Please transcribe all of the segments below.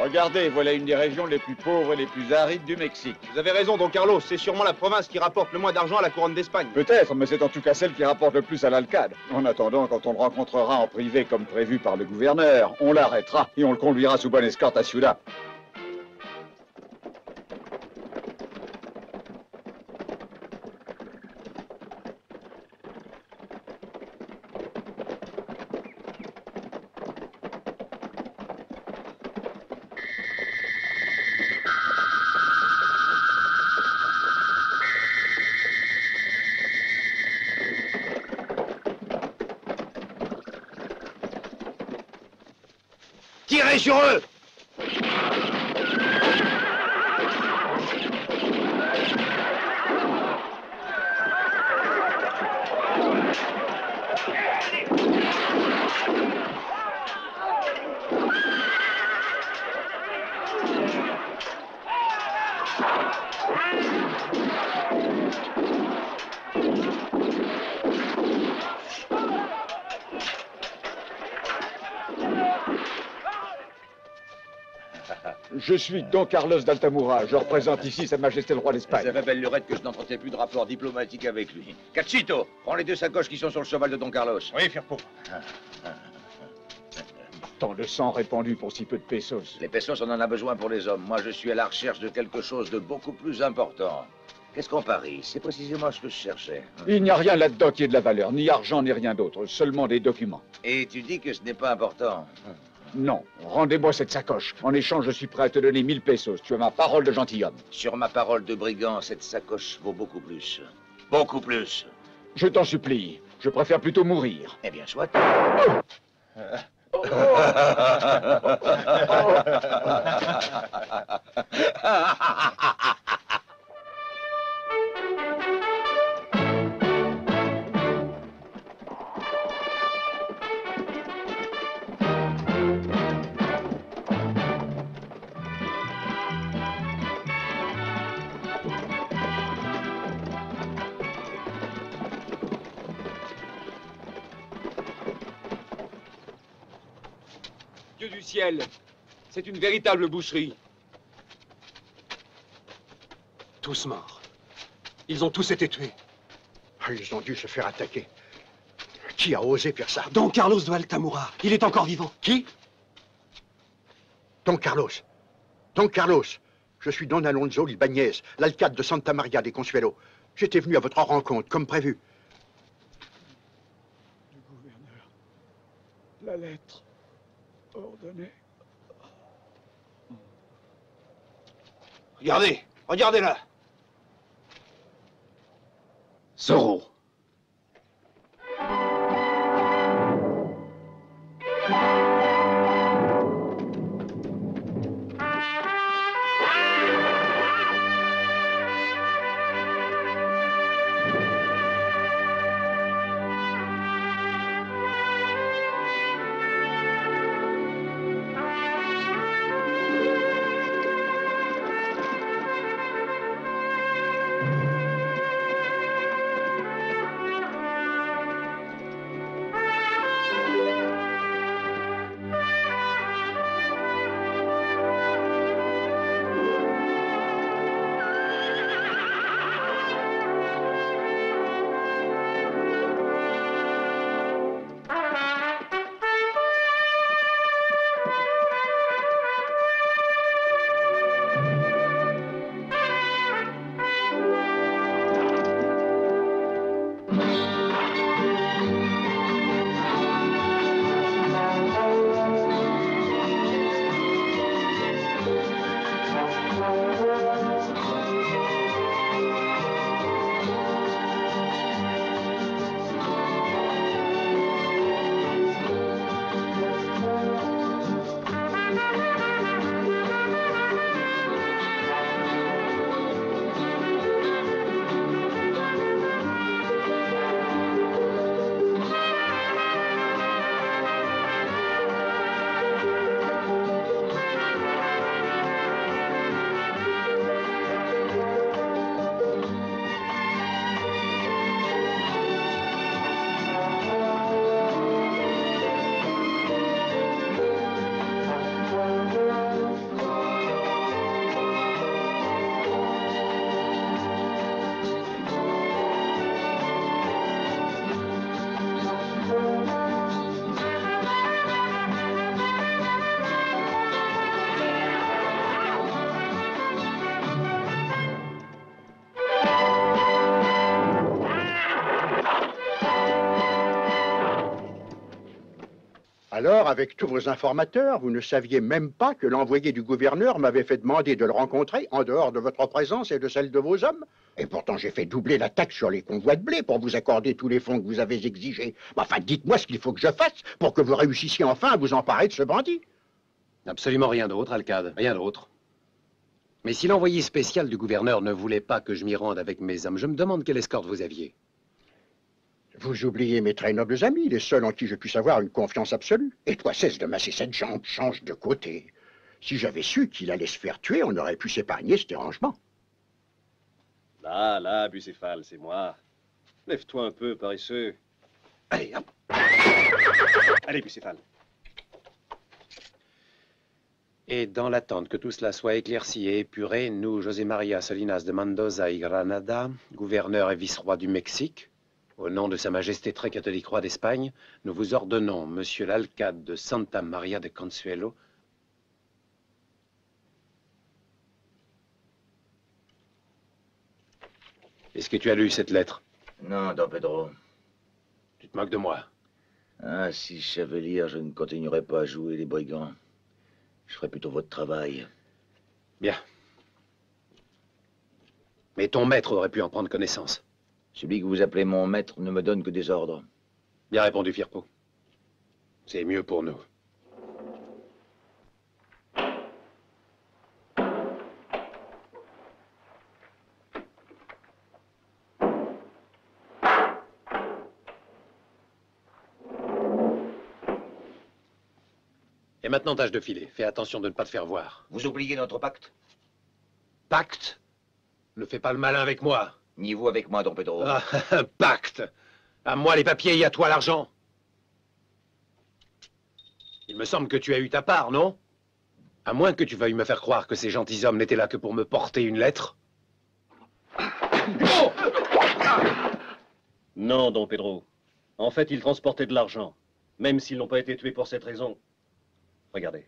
Regardez, voilà une des régions les plus pauvres et les plus arides du Mexique. Vous avez raison, Don Carlos. C'est sûrement la province qui rapporte le moins d'argent à la couronne d'Espagne. Peut-être, mais c'est en tout cas celle qui rapporte le plus à l'Alcade. En attendant, quand on le rencontrera en privé comme prévu par le gouverneur, on l'arrêtera et on le conduira sous bonne escorte à Ciudad. Tirez sur eux! Je suis Don Carlos d'Altamura. Je représente ici Sa Majesté le Roi d'Espagne. Ça fait belle lurette que je n'entretiens plus de rapport diplomatique avec lui. Cachito, prends les deux sacoches qui sont sur le cheval de Don Carlos. Oui, Firpo. Tant de sang répandu pour si peu de pesos. Les pesos, on en a besoin pour les hommes. Moi, je suis à la recherche de quelque chose de beaucoup plus important. Qu'est-ce qu'on parie? C'est précisément ce que je cherchais. Il n'y a rien là-dedans qui ait de la valeur, ni argent, ni rien d'autre, seulement des documents. Et tu dis que ce n'est pas important. Non, rendez-moi cette sacoche. En échange, je suis prêt à te donner 1000 pesos. Tu as ma parole de gentilhomme. Sur ma parole de brigand, cette sacoche vaut beaucoup plus. Beaucoup plus. Je t'en supplie. Je préfère plutôt mourir. Eh bien, soit. Dieu du ciel, c'est une véritable boucherie. Tous morts. Ils ont tous été tués. Ils ont dû se faire attaquer. Qui a osé faire ça? Don Carlos de Altamura. Il est encore vivant. Qui? Don Carlos. Don Carlos. Je suis Don Alonso Libáñez, l'alcade de Santa Maria de Consuelo. J'étais venu à votre rencontre, comme prévu. Du gouverneur. La lettre ordonnée. Regardez, regardez-la. Zorro. Alors, avec tous vos informateurs, vous ne saviez même pas que l'envoyé du gouverneur m'avait fait demander de le rencontrer en dehors de votre présence et de celle de vos hommes? Et pourtant, j'ai fait doubler la taxe sur les convois de blé pour vous accorder tous les fonds que vous avez exigés. Enfin, dites-moi ce qu'il faut que je fasse pour que vous réussissiez enfin à vous emparer de ce bandit. Absolument rien d'autre, Alcade, rien d'autre. Mais si l'envoyé spécial du gouverneur ne voulait pas que je m'y rende avec mes hommes, je me demande quelle escorte vous aviez. Vous oubliez mes très nobles amis, les seuls en qui je puisse avoir une confiance absolue. Et toi, cesse de masser cette jambe, change de côté. Si j'avais su qu'il allait se faire tuer, on aurait pu s'épargner ce dérangement. Là, Bucéphale, c'est moi. Lève-toi un peu, paresseux. Allez, hop. Allez, Bucéphale. Et dans l'attente que tout cela soit éclairci et épuré, nous, José María Salinas de Mendoza y Granada, gouverneur et vice-roi du Mexique, au nom de Sa Majesté très catholique roi d'Espagne, nous vous ordonnons, monsieur l'alcade de Santa María de Consuelo, Est-ce que tu as lu cette lettre? Non, Don Pedro. Tu te moques de moi? Ah, si je savais lire, je ne continuerais pas à jouer les brigands. Je ferais plutôt votre travail. Bien. Mais ton maître aurait pu en prendre connaissance. Celui que vous appelez mon maître ne me donne que des ordres. Bien répondu, Firpo. C'est mieux pour nous. Et maintenant, tâche de filer. Fais attention de ne pas te faire voir. Vous oubliez notre pacte? Pacte? Ne fais pas le malin avec moi. Ni vous avec moi, Don Pedro. Ah, un pacte. À moi les papiers et à toi l'argent. Il me semble que tu as eu ta part, non? À moins que tu veuilles me faire croire que ces gentilshommes n'étaient là que pour me porter une lettre. Oh! Non, Don Pedro. En fait, ils transportaient de l'argent. Même s'ils n'ont pas été tués pour cette raison. Regardez.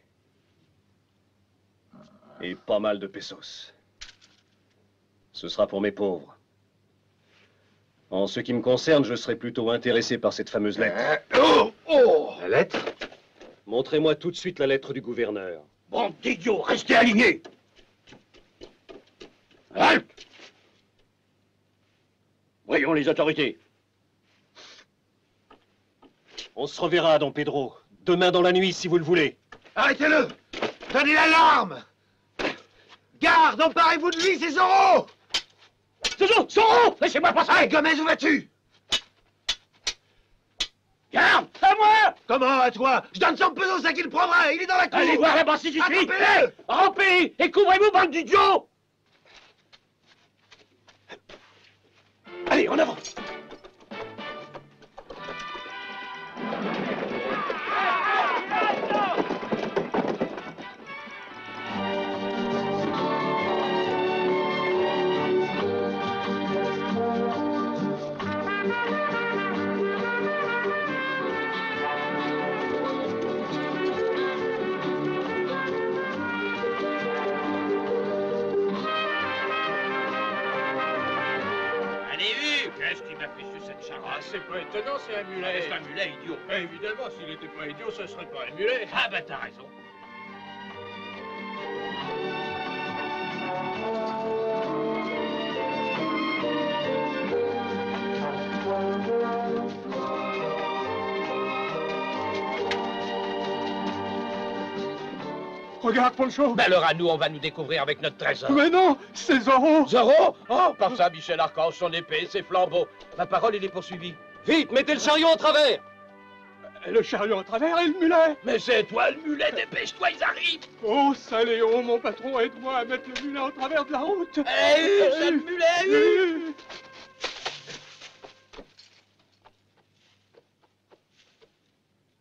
Et pas mal de pesos. Ce sera pour mes pauvres. En ce qui me concerne, je serais plutôt intéressé par cette fameuse lettre. La lettre? Montrez-moi tout de suite la lettre du gouverneur. Bande d'idiots, restez alignés! Halte! Voyons les autorités. On se reverra, Don Pedro. Demain dans la nuit, si vous le voulez. Arrêtez-le! Donnez l'alarme! Garde, emparez-vous de lui, c'est Zorro! Zorro! Laissez-moi passer! Allez, Gomez, où vas-tu? Garde! À moi! Comment, à toi? Je donne 100 pesos à qui le prendra, il est dans la cour! Allez voir là-bas si j'y suis! Attrapez-le! Rampez et couvrez-vous, bande d'idiots! Allez, en avant! Qu'est-ce qui m'a fait sur cette charrette? Ah, c'est pas étonnant, c'est un mulet. C'est un mulet idiot. Évidemment, s'il n'était pas idiot, ce serait pas un mulet. Ah bah t'as raison. Regarde, Poncho. Ben alors à nous, on va nous découvrir avec notre trésor. Mais non, c'est Zorro. Zorro? Oh, par ça, Michel Archange, son épée, ses flambeaux. Ma parole, il est poursuivi. Vite, mettez le chariot en travers! Le chariot en travers et le mulet. Mais c'est toi le mulet, dépêche-toi, ils arrivent. Oh, Saléon, mon patron, aide-moi à mettre le mulet en travers de la route. C'est le mulet,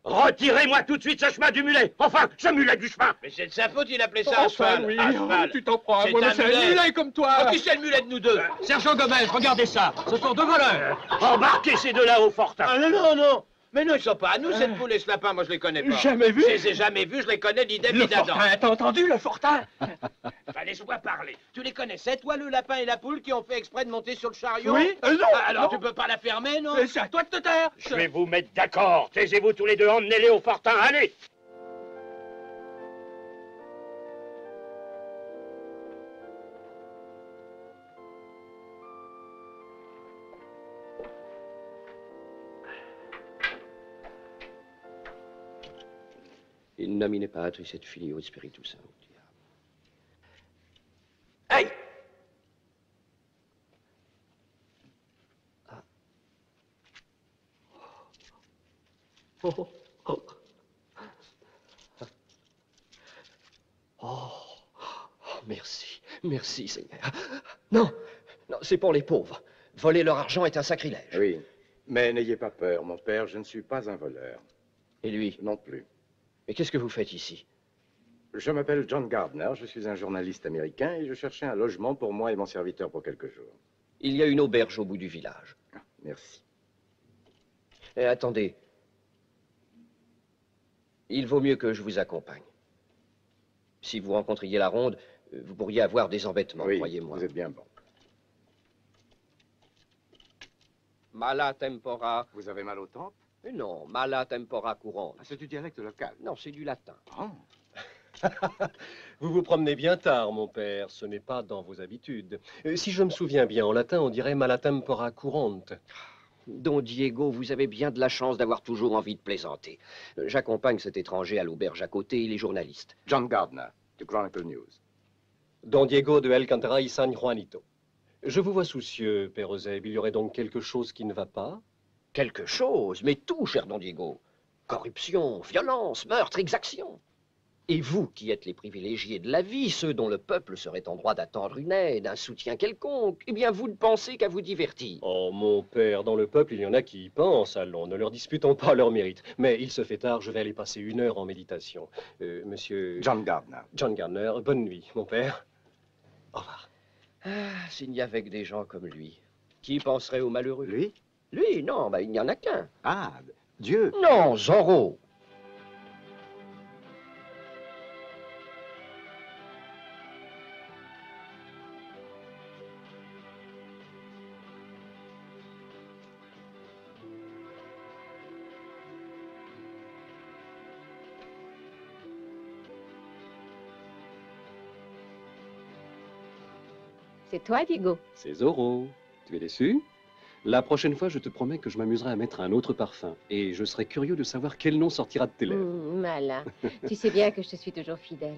Retirez-moi tout de suite ce chemin du mulet. Enfin, ce mulet du chemin. Mais c'est de sa faute, il appelait ça un Enfin, cheval. oui, Un cheval. tu t'en prends à C'est moi, un mais c'est mulet. un mulet comme toi. Qui c'est le mulet de nous deux? Sergent Gomez, regardez ça. Ce sont deux voleurs. Embarquez ces deux-là au fortin. Ah non, non, non. Mais non, ils sont pas à nous, cette poule et ce lapin, moi je les connais pas. Jamais vu. Je les ai jamais vus, je les connais d'idem Le ni d'Adam. fortin, t'as entendu, le fortin? laisse-moi parler. Tu les connaissais, toi, le lapin et la poule qui ont fait exprès de monter sur le chariot? Oui, non. Alors non. tu peux pas la fermer, non? C'est à toi de te taire. Je vais vous mettre d'accord. Taisez-vous tous les deux, emmenez-les au fortin, allez! In nomine Patris et Filio et Spiritus Sancti. Hey! Ah. Oh, oh. Oh, merci, merci Seigneur. Non, non, c'est pour les pauvres. Voler leur argent est un sacrilège. Oui, mais n'ayez pas peur, mon père, je ne suis pas un voleur. Et lui? Non plus. Mais qu'est-ce que vous faites ici? Je m'appelle John Gardner, je suis un journaliste américain et je cherchais un logement pour moi et mon serviteur pour quelques jours. Il y a une auberge au bout du village. Ah, merci. Et attendez. Il vaut mieux que je vous accompagne. Si vous rencontriez la ronde, vous pourriez avoir des embêtements, Oui, croyez-moi. vous êtes bien bon. Mala tempora. Vous avez mal aux tempes? Non, mala tempora courante. Ah, c'est du dialecte local. Non, c'est du latin. Oh. Vous vous promenez bien tard, mon père. Ce n'est pas dans vos habitudes. Si je me souviens bien, en latin, on dirait mala tempora courante. Don Diego, vous avez bien de la chance d'avoir toujours envie de plaisanter. J'accompagne cet étranger à l'auberge à côté, il est journaliste. John Gardner, de Chronicle News. Don Diego de Alcantara y San Juanito. Je vous vois soucieux, Père Eusèbe. Il y aurait donc quelque chose qui ne va pas? Quelque chose? Mais tout, cher Don Diego. Corruption, violence, meurtre, exaction. Et vous, qui êtes les privilégiés de la vie, ceux dont le peuple serait en droit d'attendre une aide, un soutien quelconque, eh bien, vous ne pensez qu'à vous divertir. Oh, mon père, dans le peuple, il y en a qui y pensent, allons, ne leur disputons pas leur mérite. Mais il se fait tard, je vais aller passer 1 heure en méditation. Monsieur... John Gardner. John Gardner, bonne nuit, mon père. Au revoir. Ah, s'il n'y avait que des gens comme lui, qui penserait aux malheureux? Lui? Lui, non, bah, il n'y en a qu'un. Ah, Dieu. Non, Zorro. C'est toi, Diego. C'est Zorro. Tu es déçu? La prochaine fois, je te promets que je m'amuserai à mettre un autre parfum. Et je serai curieux de savoir quel nom sortira de tes lèvres. Malin. Tu sais bien que je te suis toujours fidèle.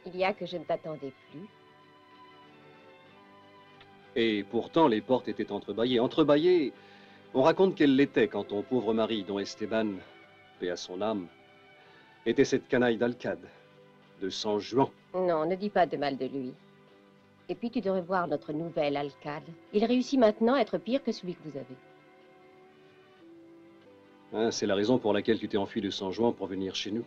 Il y a que je ne t'attendais plus. Et pourtant, les portes étaient entrebâillées. Entrebâillées, on raconte qu'elle l'était quand ton pauvre mari, dont Esteban, paix à son âme, était cette canaille d'Alcade, de San Juan. Non, ne dis pas de mal de lui. Et puis tu devrais voir notre nouvel alcade. Il réussit maintenant à être pire que celui que vous avez. Hein, c'est la raison pour laquelle tu t'es enfui de San Juan pour venir chez nous.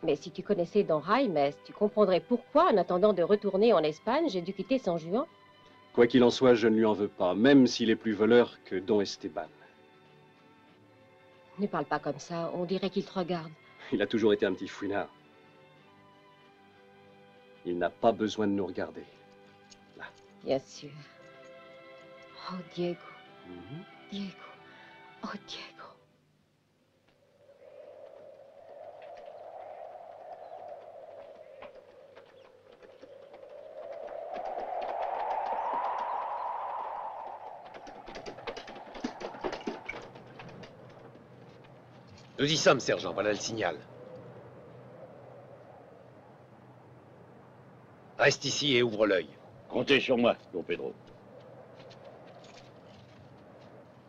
Mais si tu connaissais Don Jaimes, tu comprendrais pourquoi, en attendant de retourner en Espagne, j'ai dû quitter San Juan. Quoi qu'il en soit, je ne lui en veux pas, même s'il est plus voleur que Don Esteban. Ne parle pas comme ça, on dirait qu'il te regarde. Il a toujours été un petit fouinard. Il n'a pas besoin de nous regarder. Bien sûr. Oh, Diego. Diego. Oh, Diego. Nous y sommes, sergent. Voilà le signal. Reste ici et ouvre l'œil. Comptez sur moi, Don Pedro.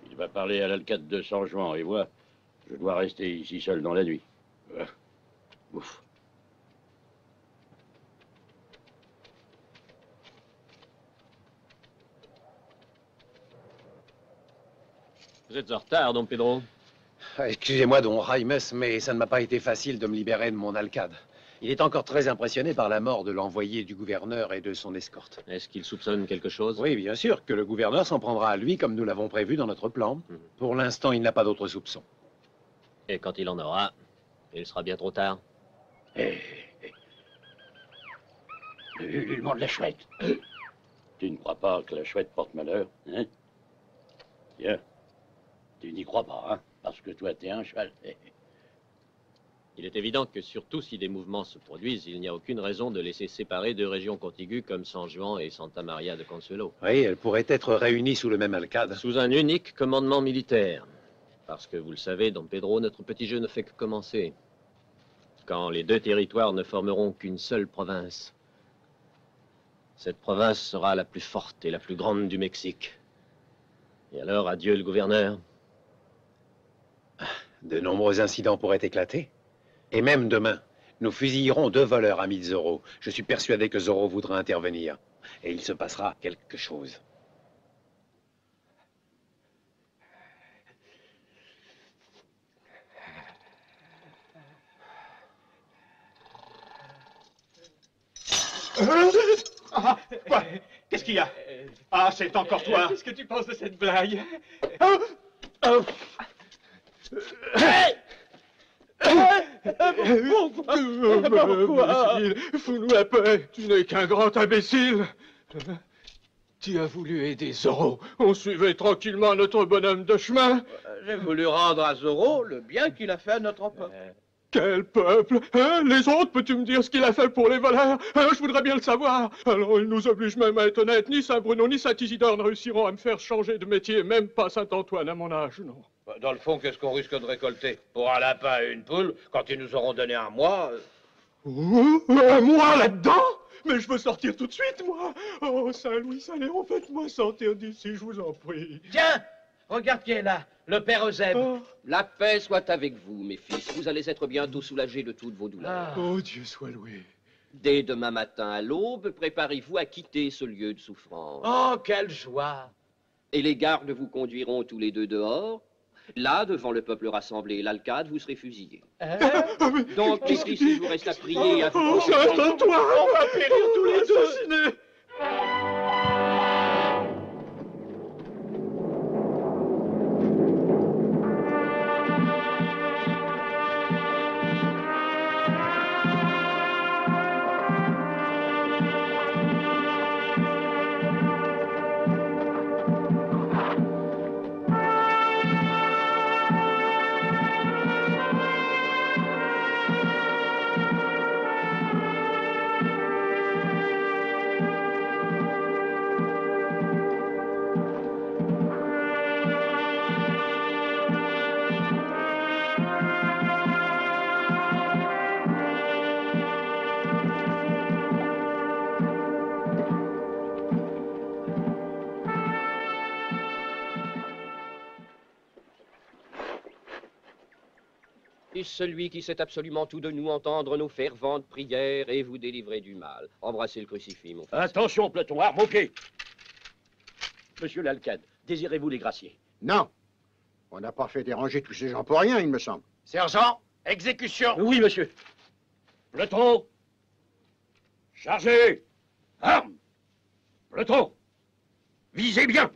Il va parler à l'alcade de San Juan, et moi, je dois rester ici seul dans la nuit. Ouf. Vous êtes en retard, Don Pedro. Excusez-moi, Don Jaimes, mais ça ne m'a pas été facile de me libérer de mon alcade. Il est encore très impressionné par la mort de l'envoyé du gouverneur et de son escorte. Est-ce qu'il soupçonne quelque chose? Oui, bien sûr, que le gouverneur s'en prendra à lui comme nous l'avons prévu dans notre plan. Pour l'instant, il n'a pas d'autre soupçon. Et quand il en aura, il sera bien trop tard. Ne Ululement de la chouette. Tu ne crois pas que la chouette porte malheur, hein? Tiens, tu n'y crois pas, hein? Parce que toi, t'es un cheval. Il est évident que surtout si des mouvements se produisent, il n'y a aucune raison de laisser séparer deux régions contiguës comme San Juan et Santa Maria de Consuelo. Oui, elles pourraient être réunies sous le même alcade. Sous un unique commandement militaire. Parce que vous le savez, Don Pedro, notre petit jeu ne fait que commencer. Quand les deux territoires ne formeront qu'une seule province, cette province sera la plus forte et la plus grande du Mexique. Et alors, adieu le gouverneur. De nombreux incidents pourraient éclater. Et même demain, nous fusillerons deux voleurs amis de Zorro. Je suis persuadé que Zorro voudra intervenir. Et il se passera quelque chose. Ah, quoi? Qu'est-ce qu'il y a? Ah, c'est encore toi. Qu'est-ce que tu penses de cette blague? Pourquoi? Fous-nous la paix. Tu n'es qu'un grand imbécile. Tu as voulu aider Zorro. On suivait tranquillement notre bonhomme de chemin. J'ai voulu rendre à Zorro le bien qu'il a fait à notre peuple. Quel peuple? Hein? Les autres, peux-tu me dire ce qu'il a fait pour les voleurs? Hein? Je voudrais bien le savoir. Alors, il nous oblige même à être honnête. Ni Saint-Bruno, ni Saint-Isidore ne réussiront à me faire changer de métier. Même pas Saint-Antoine à mon âge, non. Dans le fond, qu'est-ce qu'on risque de récolter? Pour un lapin et une poule, quand ils nous auront donné un mois... Un mois là-dedans? Mais je veux sortir tout de suite, moi. Oh, Saint-Louis, Saint-Léon, faites-moi sortir d'ici, je vous en prie. Tiens! Regarde qui est là, le père Eusèbe. Oh. La paix soit avec vous, mes fils. Vous allez être bientôt soulagés de toutes vos douleurs. Oh, Dieu soit loué. Dès demain matin à l'aube, préparez-vous à quitter ce lieu de souffrance. Oh, quelle joie! Et les gardes vous conduiront tous les deux dehors. Là, devant le peuple rassemblé et l'alcade, vous serez fusillés. Donc, ici, je vous reste à prier et à vous... Oh, Saint-Antoine! On va périr tous les deux! Puisse celui qui sait absolument tout de nous entendre nos ferventes prières et vous délivrer du mal. Embrassez le crucifix, mon fils. Attention, peloton, arme au pied. Monsieur l'alcade, désirez-vous les gracier? Non. On n'a pas fait déranger tous ces gens pour rien, il me semble. Sergent, exécution! Oui, monsieur. Peloton, chargez. Arme. Peloton, visez bien.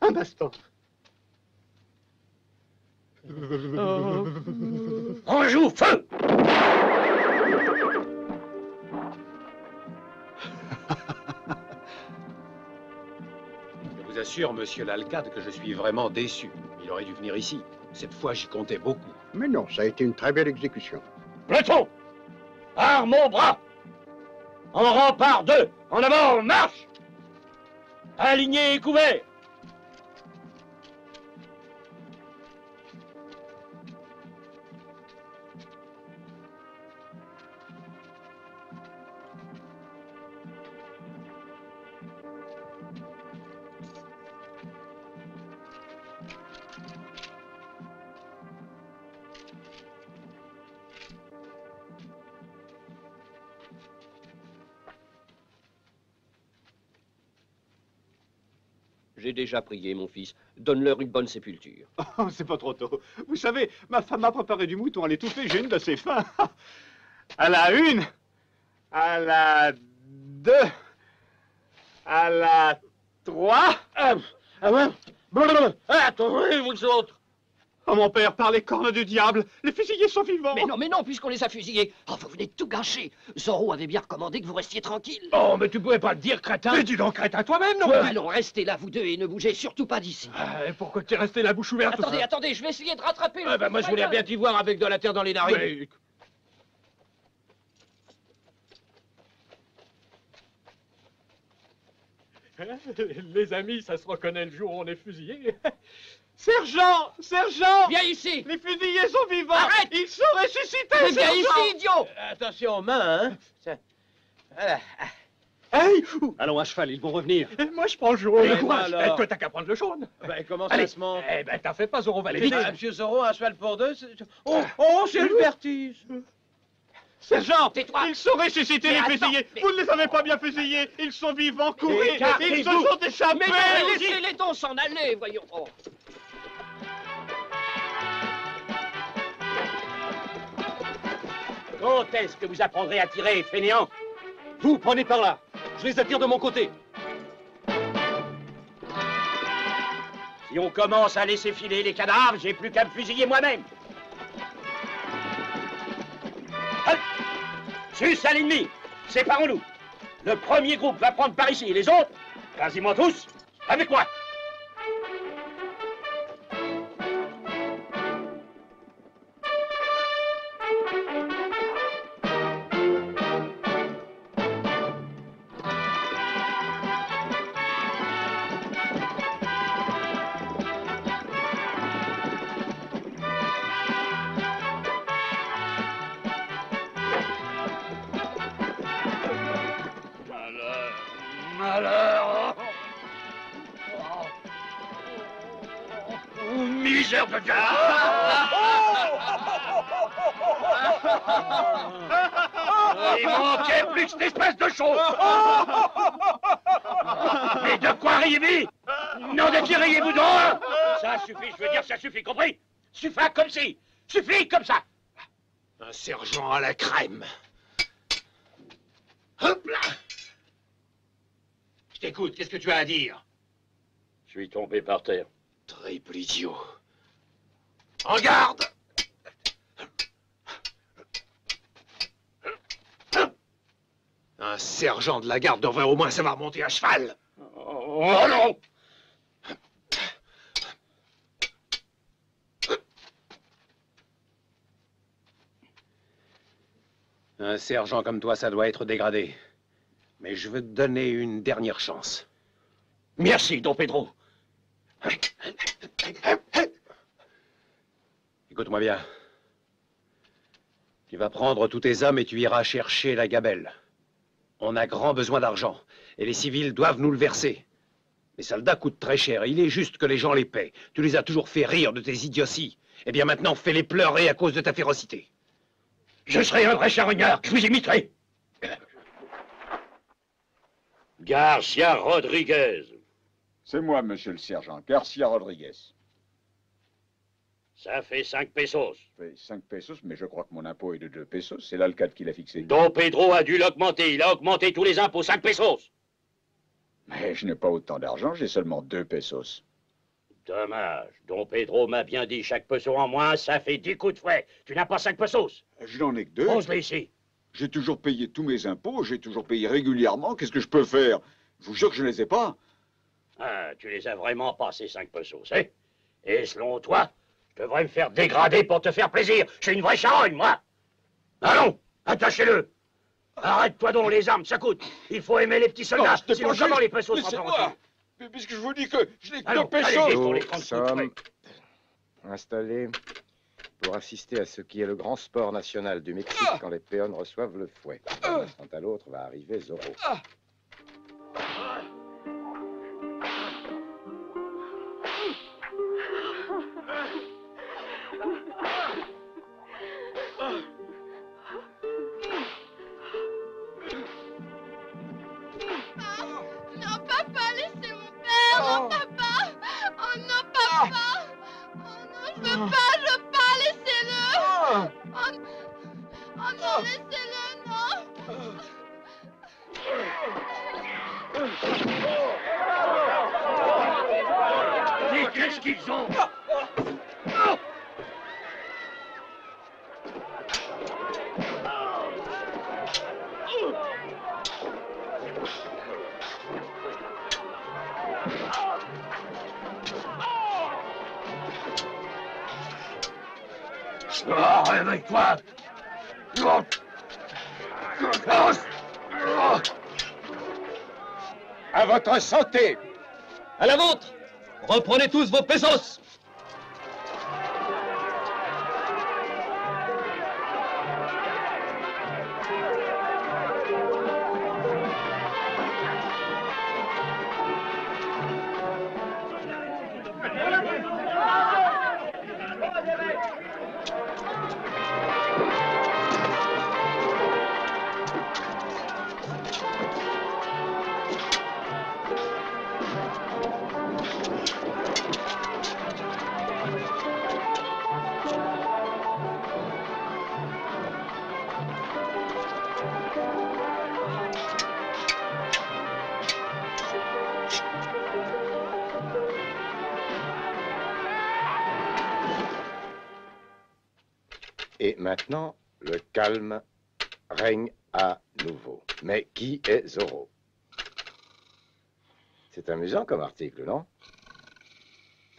Un baston. En joue, feu! Je vous assure, monsieur l'alcade, que je suis vraiment déçu. Il aurait dû venir ici. Cette fois, j'y comptais beaucoup. Mais non, ça a été une très belle exécution. Peloton, arme au bras. En rempart 2, en avant, marche! Aligné et couvert! J'ai déjà prié, mon fils. Donne-leur une bonne sépulture. Oh, c'est pas trop tôt. Vous savez, ma femme a préparé du mouton à l'étouffer, j'ai une de ses faim. À la 1, à la 2, à la 3. Ah ouais. Attendez, vous autres. Oh, mon père, par les cornes du diable, les fusillés sont vivants. Mais non, puisqu'on les a fusillés. Oh, vous venez de tout gâcher. Zorro avait bien recommandé que vous restiez tranquille. Oh, mais tu pouvais pas le dire, crétin. Mais dis donc, crétin, toi-même, non? Allons, restez là, vous deux, et ne bougez surtout pas d'ici. Et pourquoi tu es resté la bouche ouverte? Attendez, je vais essayer de rattraper le... Moi, je voulais bien t'y voir avec de la terre dans les narines. Mais... Les amis, ça se reconnaît le jour où on est fusillé. Sergent! Viens ici! Les fusillés sont vivants! Arrête! Ils sont ressuscités! Mais viens ici, idiot! Attention aux mains, hein. Voilà. Hey! Allons, à cheval, ils vont revenir. Moi, je prends le jaune. Eh ben alors. Toi, t'as qu'à prendre le jaune. Comment Allez. ça se monte? Eh ben, t'as fait pas, Zorro, va aller vite. Monsieur Zorro, un cheval pour deux. Oh, c'est le vertige. Sergent! Tais-toi. Ils sont ressuscités, Mais les attends, fusillés! mais- Vous ne les avez pas bien fusillés! Ils sont vivants, courez! Ils se sont échappés! Mais non, laissez-les donc s'en aller, voyons. Oh. Quand est-ce que vous apprendrez à tirer, fainéant? Vous, prenez par là. Je les attire de mon côté. Si on commence à laisser filer les cadavres, j'ai plus qu'à me fusiller moi-même. Halt! Sus à l'ennemi! Séparons-nous! Le premier groupe va prendre par ici, et les autres, quasiment tous, avec moi! Malheur! Misère de Dieu! Il manquait plus que cette espèce de chose! Mais de quoi riez-vous? Non, de qui riez-vous donc? Ça suffit, je veux dire, ça suffit, compris? Suffit comme si! Suffit comme ça! Un sergent à la crème. Hop là! Je t'écoute, qu'est-ce que tu as à dire? Je suis tombé par terre. Triple idiot. En garde! Un sergent de la garde devrait au moins savoir monter à cheval. Oh non! Un sergent comme toi, ça doit être dégradé. Mais je veux te donner une dernière chance. Merci, Don Pedro. Écoute-moi bien. Tu vas prendre tous tes hommes et tu iras chercher la gabelle. On a grand besoin d'argent, et les civils doivent nous le verser. Les soldats coûtent très cher, et il est juste que les gens les paient. Tu les as toujours fait rire de tes idioties. Eh bien maintenant, fais-les pleurer à cause de ta férocité. Je serai un vrai charognard, je vous imiterai. Garcia Rodriguez. C'est moi, monsieur le sergent, Garcia Rodriguez. Ça fait 5 pesos. Ça fait 5 pesos, mais je crois que mon impôt est de 2 pesos. C'est l'alcade qui l'a fixé. Don Pedro a dû l'augmenter. Il a augmenté tous les impôts 5 pesos. Mais je n'ai pas autant d'argent, j'ai seulement 2 pesos. Dommage. Don Pedro m'a bien dit chaque peso en moins, ça fait 10 coups de fouet. Tu n'as pas 5 pesos. Je n'en ai que 2. Pose-les ici. J'ai toujours payé tous mes impôts, j'ai toujours payé régulièrement. Qu'est-ce que je peux faire? Je vous jure que je ne les ai pas. Ah, tu les as vraiment pas, ces 5 pesos, hein? Et selon toi, je devrais me faire dégrader pour te faire plaisir. Je suis une vraie charogne, moi. Allons, attachez-le. Arrête-toi donc, les armes, ça coûte. Il faut aimer les petits soldats, Non, sinon comment les pesos se rentrent? Mais puisque je vous dis que je n'ai que 2 Allons, pesos. allez-y pour les 30 coups de fouet. Sommes installés pour assister à ce qui est le grand sport national du Mexique quand les péons reçoivent le fouet. D'un instant à l'autre va arriver Zorro. Non, papa, laissez mon père! Non, papa! Oh non, papa! Oh non, je veux pas, laissez-le! Oh non, laissez-le, non! Mais qu'est-ce qu'ils ont? Réveille-toi! À votre santé! À la vôtre! Reprenez tous vos pesos! Et maintenant, le calme règne à nouveau. Mais qui est Zorro? C'est amusant comme article, non?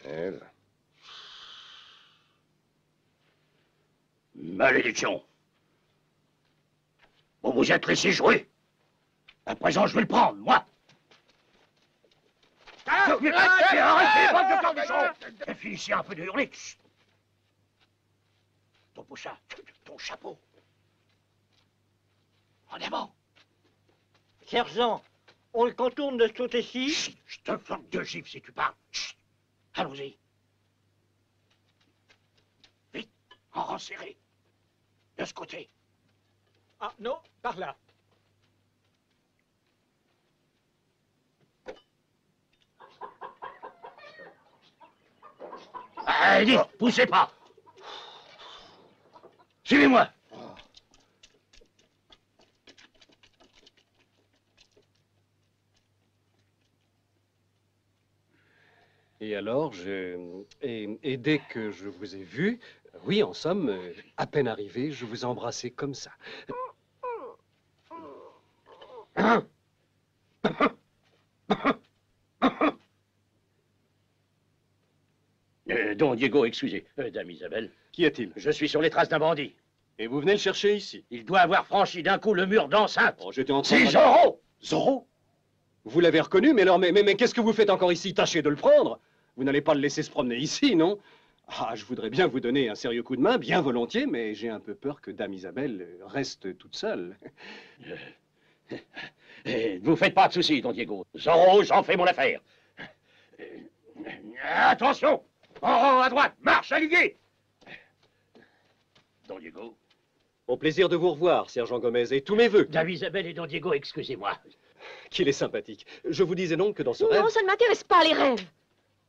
Eh ben. Malédiction! Vous vous êtes laissé jouer. À présent, je vais le prendre, moi. Arrêtez, bande de cornichons! Et finissez un peu de hurler. Chut. Ton poussin, ton chapeau. En avant. Sergent, on le contourne de ce côté-ci. Chut, je te flanque deux gifles si tu parles. Chut. Allons-y. Vite, en rang serré. De ce côté. Ah non, par là. Allez, poussez pas. Suivez-moi. Et alors, et dès que je vous ai vu, oui, en somme, à peine arrivé, je vous ai embrassé comme ça. Don Diego, excusez. Dame Isabelle. Qu'y a-t-il? Je suis sur les traces d'un bandit. Et vous venez le chercher ici? Il doit avoir franchi d'un coup le mur d'enceinte. Oh, j'étais en train C'est de... Zorro! Zorro? Vous l'avez reconnu, mais alors, mais qu'est-ce que vous faites encore ici? Tâchez de le prendre. Vous n'allez pas le laisser se promener ici, non? Ah, je voudrais bien vous donner un sérieux coup de main, bien volontiers, mais j'ai un peu peur que Dame Isabelle reste toute seule. Ne vous faites pas de soucis, Don Diego. Zorro, j'en fais mon affaire. Attention! En rang à droite, marche aligné! Don Diego. Au plaisir de vous revoir, Sergent Gomez, et tous mes vœux. Dame Isabelle et Don Diego, excusez-moi. Qu'il est sympathique. Je vous disais donc que dans ce rêve... Non, ça ne m'intéresse pas, les rêves.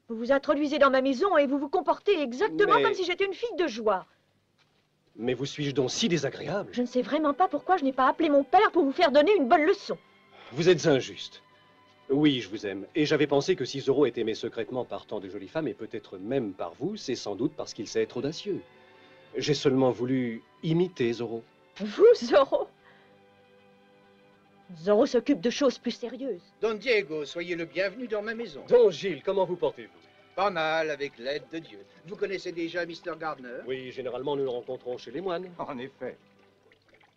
Vous vous introduisez dans ma maison et vous vous comportez exactement comme si j'étais une fille de joie. Mais vous suis-je donc si désagréable? Je ne sais vraiment pas pourquoi je n'ai pas appelé mon père pour vous faire donner une bonne leçon. Vous êtes injuste. Oui, je vous aime. Et j'avais pensé que si Zorro est aimé secrètement par tant de jolies femmes, et peut-être même par vous, c'est sans doute parce qu'il sait être audacieux. J'ai seulement voulu imiter Zorro. Vous, Zorro? Zorro s'occupe de choses plus sérieuses. Don Diego, soyez le bienvenu dans ma maison. Don Gilles, comment vous portez-vous? Pas mal, avec l'aide de Dieu. Vous connaissez déjà Mr. Gardner? Oui, généralement nous le rencontrons chez les moines. En effet.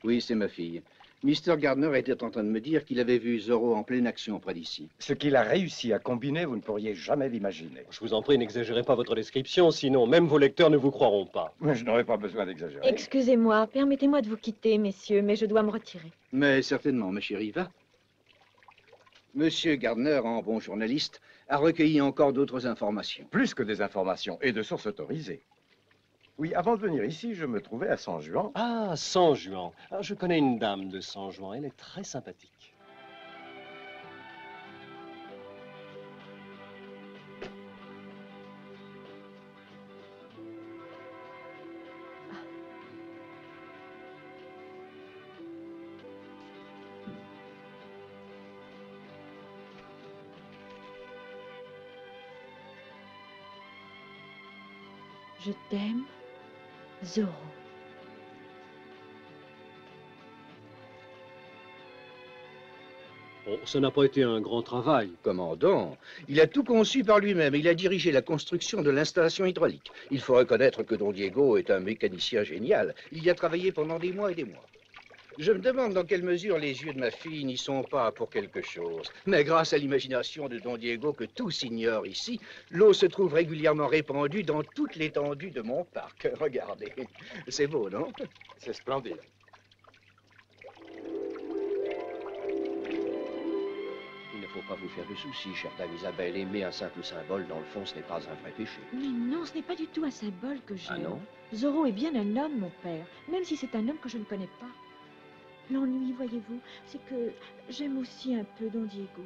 Oui, c'est ma fille. Mr. Gardner était en train de me dire qu'il avait vu Zorro en pleine action près d'ici. Ce qu'il a réussi à combiner, vous ne pourriez jamais l'imaginer. Je vous en prie, n'exagérez pas votre description, sinon même vos lecteurs ne vous croiront pas. Mais je n'aurais pas besoin d'exagérer. Excusez-moi, permettez-moi de vous quitter, messieurs, mais je dois me retirer. Mais certainement, ma chérie, va. Monsieur Gardner, en bon journaliste, a recueilli encore d'autres informations. Plus que des informations, et de sources autorisées. Oui, avant de venir ici, je me trouvais à San Juan. Ah, San Juan. Ah, je connais une dame de San Juan, elle est très sympathique. Je t'aime, Zorro. Oh, ça n'a pas été un grand travail. Commandant, il a tout conçu par lui-même. Il a dirigé la construction de l'installation hydraulique. Il faut reconnaître que Don Diego est un mécanicien génial. Il y a travaillé pendant des mois et des mois. Je me demande dans quelle mesure les yeux de ma fille n'y sont pas pour quelque chose. Mais grâce à l'imagination de Don Diego que tous ignorent ici, l'eau se trouve régulièrement répandue dans toute l'étendue de mon parc. Regardez, c'est beau, non? C'est splendide. Il ne faut pas vous faire de soucis, chère dame Isabelle. Aimer un simple symbole, dans le fond, ce n'est pas un vrai péché. Mais non, ce n'est pas du tout un symbole que j'ai. Ah non? Zorro est bien un homme, mon père, même si c'est un homme que je ne connais pas. L'ennui, voyez-vous, c'est que j'aime aussi un peu Don Diego.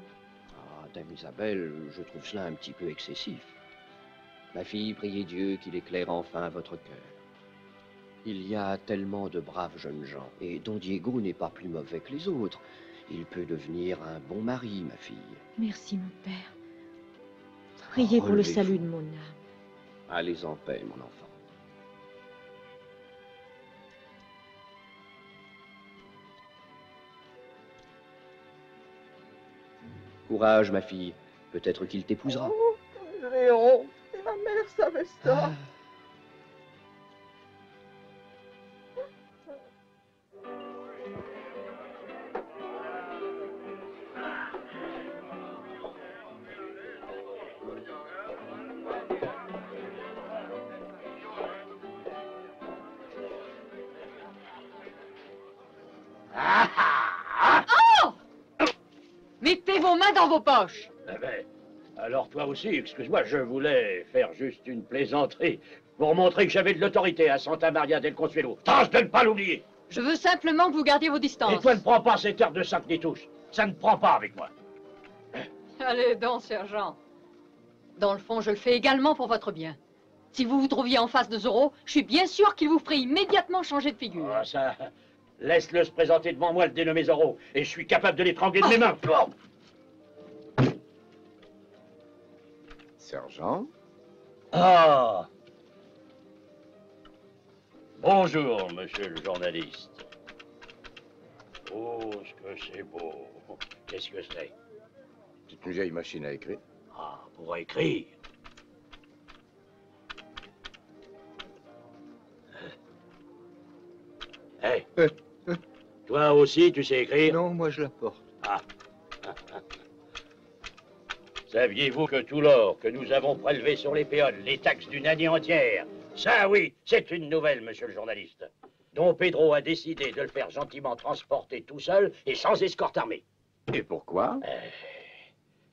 Ah, dame Isabelle, je trouve cela un petit peu excessif. Ma fille, priez Dieu qu'il éclaire enfin votre cœur. Il y a tellement de braves jeunes gens, et Don Diego n'est pas plus mauvais que les autres. Il peut devenir un bon mari, ma fille. Merci, mon père. Priez pour le salut de mon âme. Allez en paix, mon enfant. Courage, ma fille. Peut-être qu'il t'épousera. Oh, j'ai honte. Et ma mère savait ça. Oh! Mettez vos mains dans vos poches. Eh ben, alors toi aussi, excuse-moi, je voulais faire juste une plaisanterie pour montrer que j'avais de l'autorité à Santa Maria del Consuelo. Tâche de ne pas l'oublier. Je veux simplement que vous gardiez vos distances. Et toi ne prends pas cette heure de 5 nitouches. Ça ne prend pas avec moi. Allez donc, sergent. Dans le fond, je le fais également pour votre bien. Si vous vous trouviez en face de Zorro, je suis bien sûr qu'il vous ferait immédiatement changer de figure. Ah, ça... Laisse-le se présenter devant moi, le dénommé Zorro, et je suis capable de l'étrangler de mes mains. Sergent? Ah! Bonjour, monsieur le journaliste. Oh, ce que c'est beau. Qu'est-ce que c'est? C'est une vieille machine à écrire. Ah, pour écrire. Hé, toi aussi, tu sais écrire? Non, moi je la porte. Ah. Saviez-vous que tout l'or que nous avons prélevé sur les péones, les taxes d'une année entière, ça oui, c'est une nouvelle, monsieur le journaliste. Don Pedro a décidé de le faire gentiment transporter tout seul et sans escorte armée. Et pourquoi?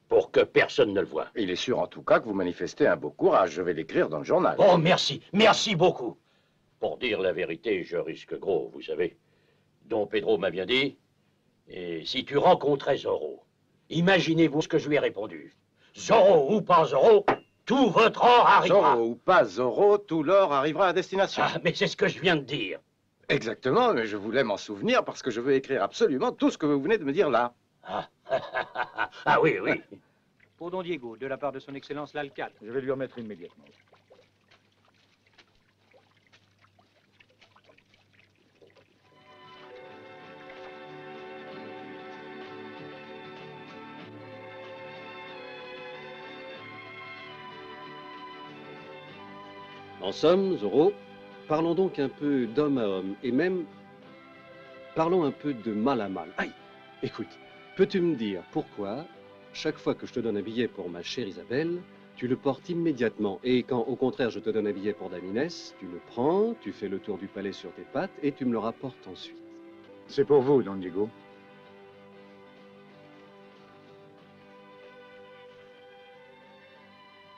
Pour que personne ne le voie. Il est sûr en tout cas que vous manifestez un beau courage. Je vais l'écrire dans le journal. Oh, merci, merci beaucoup. Pour dire la vérité, je risque gros, vous savez. Don Pedro m'a bien dit, et si tu rencontrais Zorro, imaginez-vous ce que je lui ai répondu. Zorro ou pas Zorro, tout votre or arrivera. Zorro ou pas Zorro, tout l'or arrivera à destination. Ah, mais c'est ce que je viens de dire. Exactement, mais je voulais m'en souvenir parce que je veux écrire absolument tout ce que vous venez de me dire là. Ah oui, oui. Pour Don Diego, de la part de son Excellence l'Alcade. Je vais lui remettre immédiatement. En somme, Zorro, parlons donc un peu d'homme à homme, et même parlons un peu de mal à mal. Aïe, écoute, peux-tu me dire pourquoi, chaque fois que je te donne un billet pour ma chère Isabelle, tu le portes immédiatement, et quand au contraire je te donne un billet pour Dame Inès, tu le prends, tu fais le tour du palais sur tes pattes, et tu me le rapportes ensuite. C'est pour vous, Don Diego.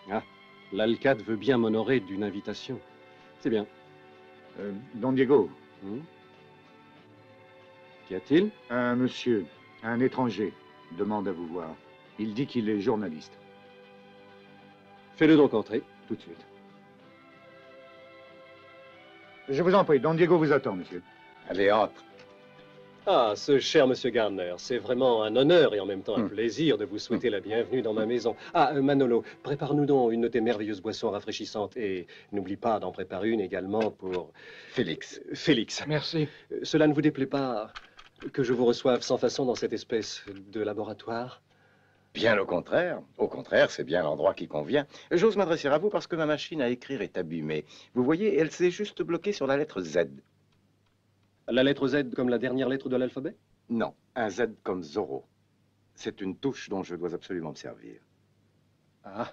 Ah, l'Alcade veut bien m'honorer d'une invitation. C'est bien. Don Diego. Qu'y a-t-il? Un monsieur, un étranger, demande à vous voir. Il dit qu'il est journaliste. Fais-le donc entrer. Tout de suite. Je vous en prie, Don Diego vous attend, monsieur. Allez, entre. Ah, ce cher monsieur Gardner, c'est vraiment un honneur et en même temps un plaisir de vous souhaiter la bienvenue dans ma maison. Ah, Manolo, prépare-nous donc une de tes merveilleuses boissons rafraîchissantes et n'oublie pas d'en préparer une également pour... Félix. Félix. Merci. Cela ne vous déplaît pas que je vous reçoive sans façon dans cette espèce de laboratoire. Bien au contraire. Au contraire, c'est bien l'endroit qui convient. J'ose m'adresser à vous parce que ma machine à écrire est abîmée. Vous voyez, elle s'est juste bloquée sur la lettre Z. La lettre Z comme la dernière lettre de l'alphabet? Non, un Z comme Zorro. C'est une touche dont je dois absolument me servir. Ah.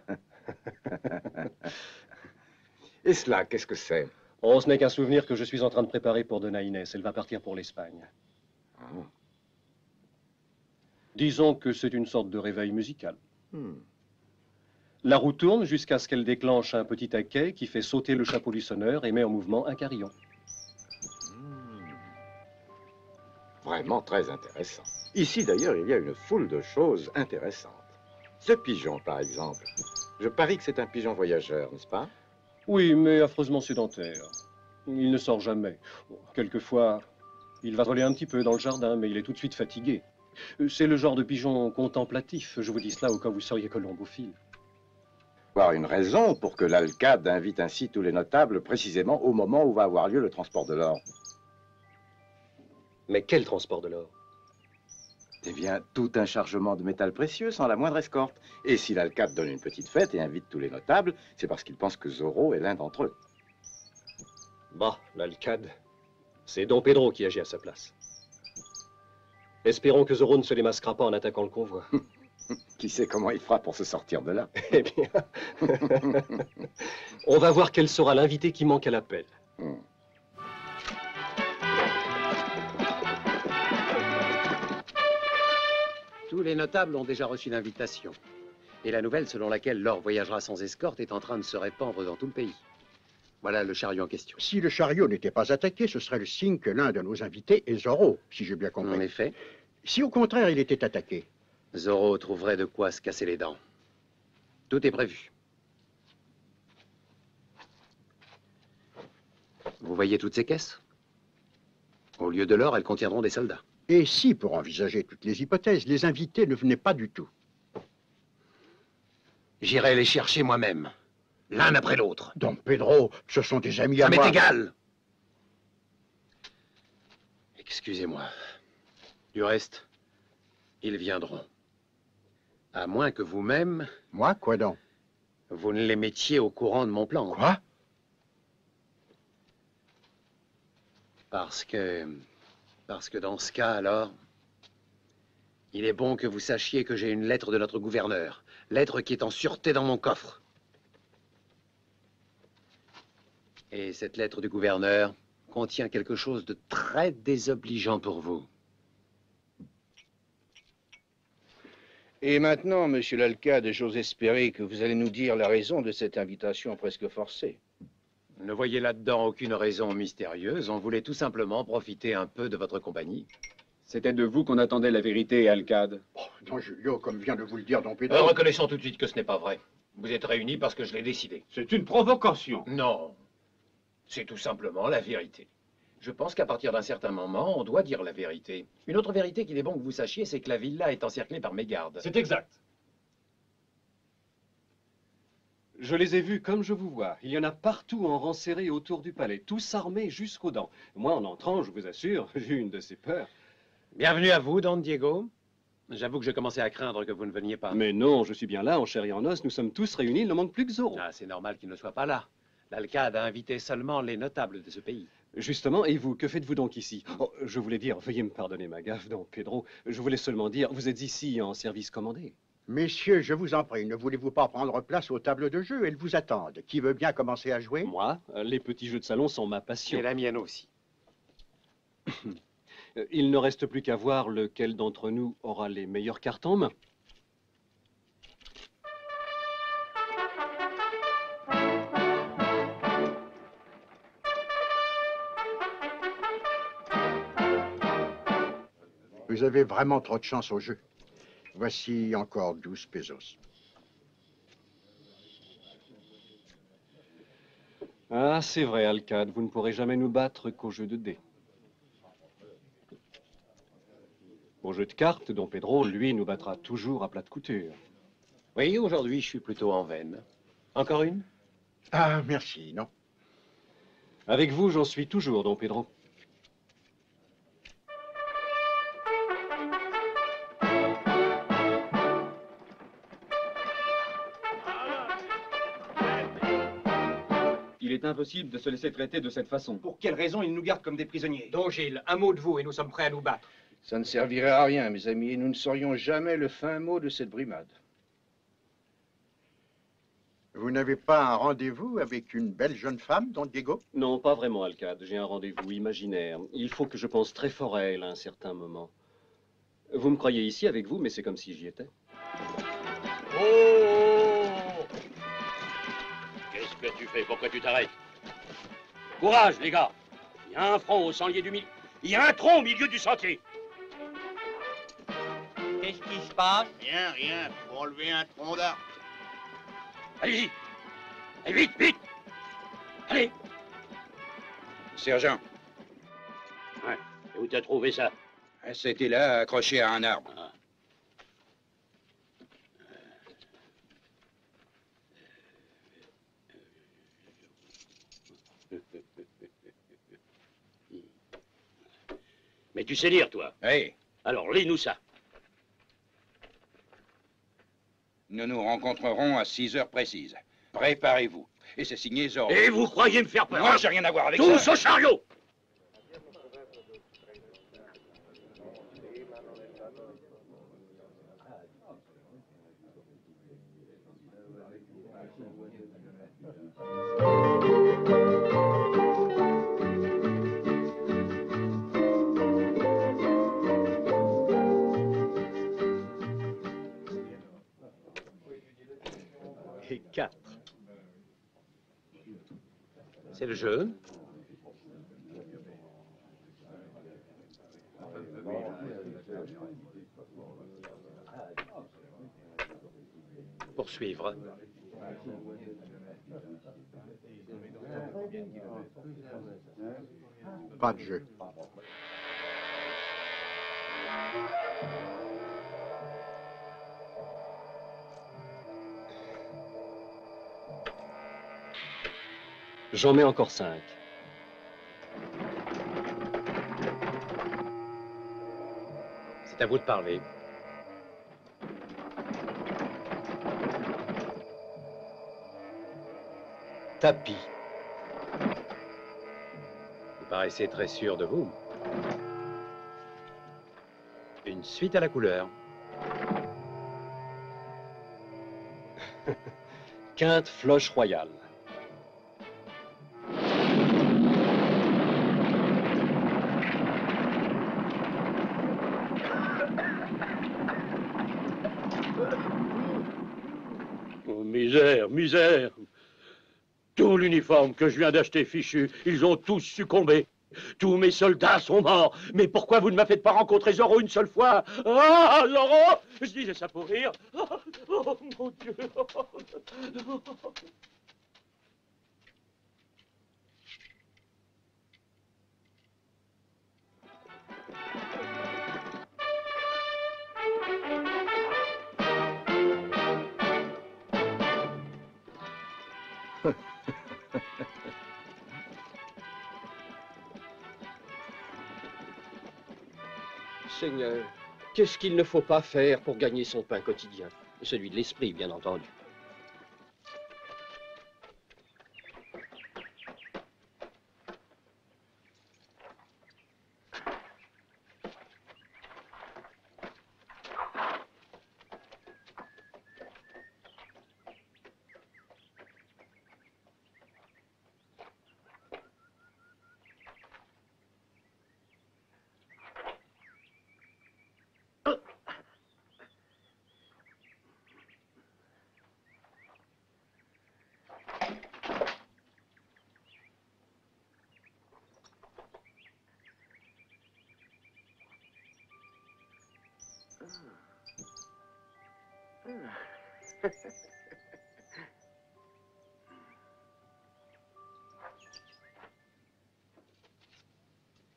Et cela, qu'est-ce que c'est? Oh, ce n'est qu'un souvenir que je suis en train de préparer pour Dona Inès. Elle va partir pour l'Espagne. Oh. Disons que c'est une sorte de réveil musical. La roue tourne jusqu'à ce qu'elle déclenche un petit taquet qui fait sauter le chapeau du sonneur et met en mouvement un carillon. Vraiment très intéressant. Ici, d'ailleurs, il y a une foule de choses intéressantes. Ce pigeon, par exemple. Je parie que c'est un pigeon voyageur, n'est-ce pas? Oui, mais affreusement sédentaire. Il ne sort jamais. Bon, quelquefois, il va voler un petit peu dans le jardin, mais il est tout de suite fatigué. C'est le genre de pigeon contemplatif. Je vous dis cela au cas où vous seriez colombophile. Avoir une raison pour que l'Alcade invite ainsi tous les notables précisément au moment où va avoir lieu le transport de l'or. Mais quel transport de l'or? Eh bien, tout un chargement de métal précieux sans la moindre escorte. Et si l'Alcade donne une petite fête et invite tous les notables, c'est parce qu'il pense que Zorro est l'un d'entre eux. Bah, l'Alcade, c'est Don Pedro qui agit à sa place. Espérons que Zorro ne se démasquera pas en attaquant le convoi. Qui sait comment il fera pour se sortir de là? Eh bien, on va voir quel sera l'invité qui manque à l'appel. Tous les notables ont déjà reçu l'invitation. Et la nouvelle selon laquelle l'or voyagera sans escorte est en train de se répandre dans tout le pays. Voilà le chariot en question. Si le chariot n'était pas attaqué, ce serait le signe que l'un de nos invités est Zorro, si j'ai bien compris. En effet. Si au contraire il était attaqué? Zorro trouverait de quoi se casser les dents. Tout est prévu. Vous voyez toutes ces caisses? Au lieu de l'or, elles contiendront des soldats. Et si, pour envisager toutes les hypothèses, les invités ne venaient pas du tout? J'irai les chercher moi-même, l'un après l'autre. Don Pedro, ce sont des amis à moi. Ça m'est égal. Excusez-moi. Du reste, ils viendront. À moins que vous-même... Moi, quoi donc? Vous ne les mettiez au courant de mon plan. Quoi? Parce que dans ce cas, alors, il est bon que vous sachiez que j'ai une lettre de notre gouverneur. Lettre qui est en sûreté dans mon coffre. Et cette lettre du gouverneur contient quelque chose de très désobligeant pour vous. Et maintenant, monsieur l'Alcade, j'ose espérer que vous allez nous dire la raison de cette invitation presque forcée. Ne voyez là-dedans aucune raison mystérieuse. On voulait tout simplement profiter un peu de votre compagnie. C'était de vous qu'on attendait la vérité, Alcade. Oh, Don Julio, comme vient de vous le dire Don Pedro. Reconnaissons tout de suite que ce n'est pas vrai. Vous êtes réunis parce que je l'ai décidé. C'est une provocation. Non. C'est tout simplement la vérité. Je pense qu'à partir d'un certain moment, on doit dire la vérité. Une autre vérité qu'il est bon que vous sachiez, c'est que la villa est encerclée par mes gardes. C'est exact. Je les ai vus comme je vous vois. Il y en a partout en rang serré autour du palais, tous armés jusqu'aux dents. Moi, en entrant, je vous assure, j'ai eu une de ces peurs. Bienvenue à vous, Don Diego. J'avoue que je commençais à craindre que vous ne veniez pas. Mais non, je suis bien là, en chair et en os. Nous sommes tous réunis, il ne manque plus que Zorro. Ah, c'est normal qu'il ne soit pas là. L'Alcade a invité seulement les notables de ce pays. Justement, et vous, que faites-vous donc ici? Oh, je voulais dire, veuillez me pardonner ma gaffe, Don Pedro. Je voulais seulement dire, vous êtes ici en service commandé. Messieurs, je vous en prie, ne voulez-vous pas prendre place aux tables de jeu? Elles vous attendent. Qui veut bien commencer à jouer? Moi, les petits jeux de salon sont ma passion. Et la mienne aussi. Il ne reste plus qu'à voir lequel d'entre nous aura les meilleures cartes en main. Vous avez vraiment trop de chance au jeu. Voici encore 12 pesos. Ah, c'est vrai, Alcade, vous ne pourrez jamais nous battre qu'au jeu de dés. Au jeu de cartes, Don Pedro, lui, nous battra toujours à plat de couture. Oui, aujourd'hui, je suis plutôt en veine. Encore une? Ah, merci, non. Avec vous, j'en suis toujours, Don Pedro. impossible de se laisser traiter de cette façon. Pour quelle raison ils nous gardent comme des prisonniers? Don Gilles, un mot de vous et nous sommes prêts à nous battre. Ça ne servirait à rien, mes amis, et nous ne saurions jamais le fin mot de cette brimade. Vous n'avez pas un rendez-vous avec une belle jeune femme, Don Diego? Non, pas vraiment, Alcade. J'ai un rendez-vous imaginaire. Il faut que je pense très fort à elle à un certain moment. Vous me croyez ici avec vous, mais c'est comme si j'y étais. Oh! Qu'est-ce que tu fais? Pourquoi tu t'arrêtes? Courage, les gars! Il y a un front au sanglier du milieu. Il y a un tronc au milieu du sentier. Qu'est-ce qui se passe? Rien, rien. Faut enlever un tronc d'arbre. Allez-y! Allez, vite, vite! Allez! Sergent. Ouais. Et où t'as trouvé ça? C'était là, accroché à un arbre. Ah. Mais tu sais lire, toi? Oui. Alors, lis-nous ça. Nous nous rencontrerons à 6 heures précises. Préparez-vous. Et c'est signé Zorro. Et vous croyez me faire peur? Non, j'ai rien à voir avec ça. Tous au chariot! Et 4. C'est le jeu. Poursuivre. Pas de jeu. J'en mets encore 5. C'est à vous de parler. Tapis. Vous paraissez très sûr de vous. Une suite à la couleur. Quinte floche royale. Oh, misère, misère. Tout l'uniforme que je viens d'acheter fichu, ils ont tous succombé. Tous mes soldats sont morts. Mais pourquoi vous ne m'avez pas rencontré Zorro une seule fois? Ah, Zorro! Je disais ça pour rire. Oh, mon Dieu. Seigneur, qu'est-ce qu'il ne faut pas faire pour gagner son pain quotidien? Celui de l'esprit, bien entendu.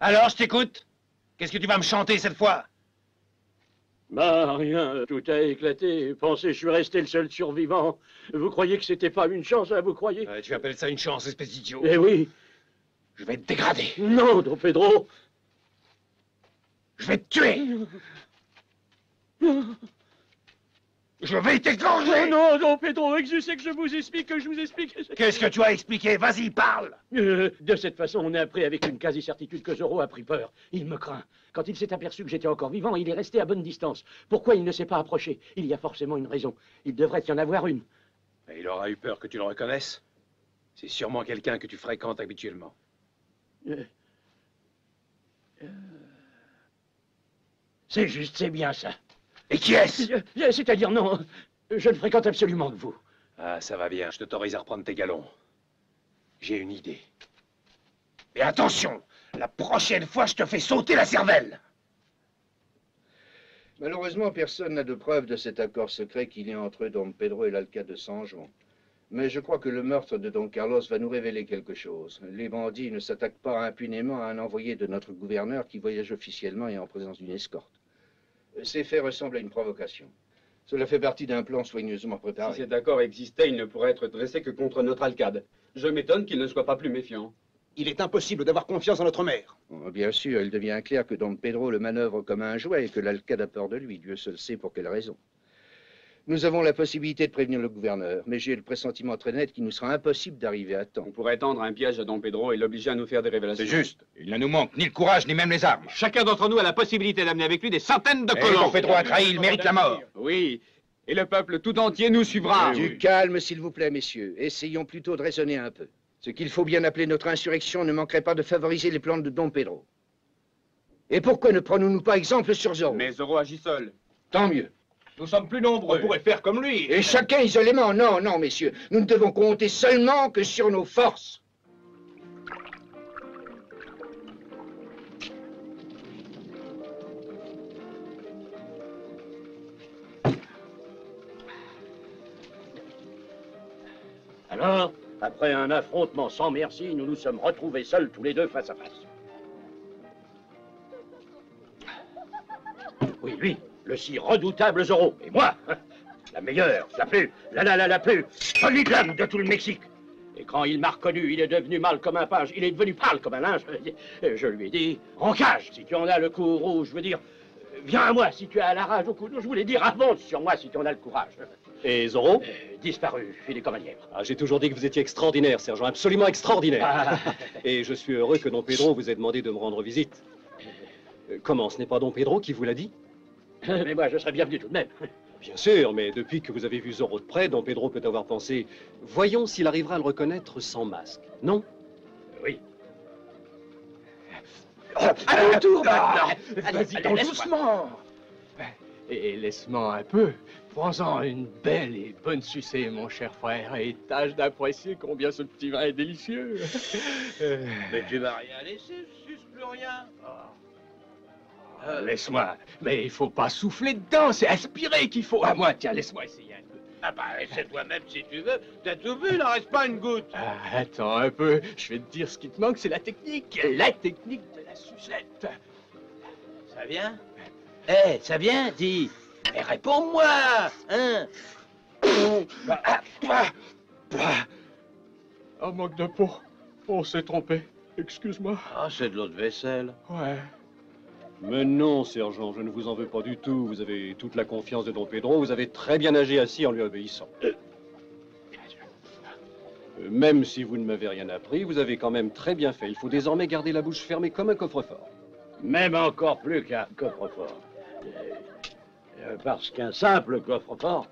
Alors, je t'écoute. Qu'est-ce que tu vas me chanter cette fois? Bah, rien, tout a éclaté. Pensez, je suis resté le seul survivant. Vous croyez que c'était pas une chance, hein, vous croyez? Tu appelles ça une chance, espèce d'idiot? Eh oui. Je vais te dégrader. Non, Don Pedro. Je vais te tuer. Je vais t'égorger! Non, non, Pedro, exusez que je vous explique, que je vous explique. Qu'est-ce que tu as expliqué? Vas-y, parle! De cette façon, on a appris avec une quasi-certitude que Zorro a pris peur. Il me craint. Quand il s'est aperçu que j'étais encore vivant, il est resté à bonne distance. Pourquoi il ne s'est pas approché? Il y a forcément une raison. Il devrait y en avoir une. Et il aura eu peur que tu le reconnaisses? C'est sûrement quelqu'un que tu fréquentes habituellement. C'est juste, c'est bien ça. Et qui est-ce? C'est-à-dire, non, je ne fréquente absolument que vous. Ah, ça va bien, je t'autorise à reprendre tes galons. J'ai une idée. Et attention, la prochaine fois, je te fais sauter la cervelle! Malheureusement, personne n'a de preuve de cet accord secret qu'il y a entre Don Pedro et l'alcade de San Juan. Mais je crois que le meurtre de Don Carlos va nous révéler quelque chose. Les bandits ne s'attaquent pas impunément à un envoyé de notre gouverneur qui voyage officiellement et en présence d'une escorte. Ces faits ressemblent à une provocation. Cela fait partie d'un plan soigneusement préparé. Si cet accord existait, il ne pourrait être dressé que contre notre alcade. Je m'étonne qu'il ne soit pas plus méfiant. Il est impossible d'avoir confiance en notre mère. Oh, bien sûr, il devient clair que Don Pedro le manœuvre comme un jouet et que l'alcade a peur de lui. Dieu seul sait pour quelle raison. Nous avons la possibilité de prévenir le gouverneur, mais j'ai le pressentiment très net qu'il nous sera impossible d'arriver à temps. On pourrait tendre un piège à Don Pedro et l'obliger à nous faire des révélations. C'est juste. Il ne nous manque ni le courage, ni même les armes. Chacun d'entre nous a la possibilité d'amener avec lui des centaines de colons. Don Pedro a trahi, il mérite la mort. Oui, et le peuple tout entier nous suivra. Du calme, s'il vous plaît, messieurs. Essayons plutôt de raisonner un peu. Ce qu'il faut bien appeler notre insurrection ne manquerait pas de favoriser les plans de Don Pedro. Et pourquoi ne prenons-nous pas exemple sur Zorro? Mais Zorro agit seul. Tant mieux. Nous sommes plus nombreux. On pourrait faire comme lui. Et chacun isolément? Non, non, messieurs. Nous ne devons compter seulement que sur nos forces. Alors, après un affrontement sans merci, nous nous sommes retrouvés seuls tous les deux face à face. Oui, lui, le si redoutable Zorro. Et moi, la meilleure, la plus solide lame de tout le Mexique. Et quand il m'a reconnu, il est devenu mâle comme un page, il est devenu pâle comme un linge. Je lui ai dit, en cage, si tu en as le cou rouge, je veux dire, viens à moi si tu as la rage au cou. Je voulais dire, avance sur moi si tu en as le courage. Et Zorro? Disparu, filé comme un lièvre. Ah, j'ai toujours dit que vous étiez extraordinaire, sergent, absolument extraordinaire. Ah. Et je suis heureux que Don Pedro vous ait demandé de me rendre visite. Comment, ce n'est pas Don Pedro qui vous l'a dit? Mais moi, je serais bienvenu tout de même. Bien sûr, mais depuis que vous avez vu Zorro de près, Don Pedro peut avoir pensé, voyons s'il arrivera à le reconnaître sans masque, non? Oui. À tour maintenant. Vas-y, donc doucement. Et laisse-moi un peu. Prends-en une belle et bonne sucée, mon cher frère, et tâche d'apprécier combien ce petit vin est délicieux. Mais tu vas rien laisser, je suce plus rien. Laisse-moi. Mais il faut pas souffler dedans, c'est aspirer qu'il faut. À moi, tiens, laisse-moi essayer un peu. Ah bah, essaie toi-même si tu veux. T'as tout vu, il en reste pas une goutte. Ah, attends un peu, je vais te dire ce qui te manque, c'est la technique de la sucette. Ça vient? Ça vient, dis. Mais réponds-moi, hein? Oh, manque de peau. On s'est trompé. Excuse-moi. Ah, c'est de l'eau de vaisselle. Ouais. Mais non, sergent, je ne vous en veux pas du tout. Vous avez toute la confiance de Don Pedro. Vous avez très bien agi assis en lui obéissant. Même si vous ne m'avez rien appris, vous avez quand même très bien fait. Il faut désormais garder la bouche fermée comme un coffre-fort. Même encore plus qu'un coffre-fort. Parce qu'un simple coffre-fort,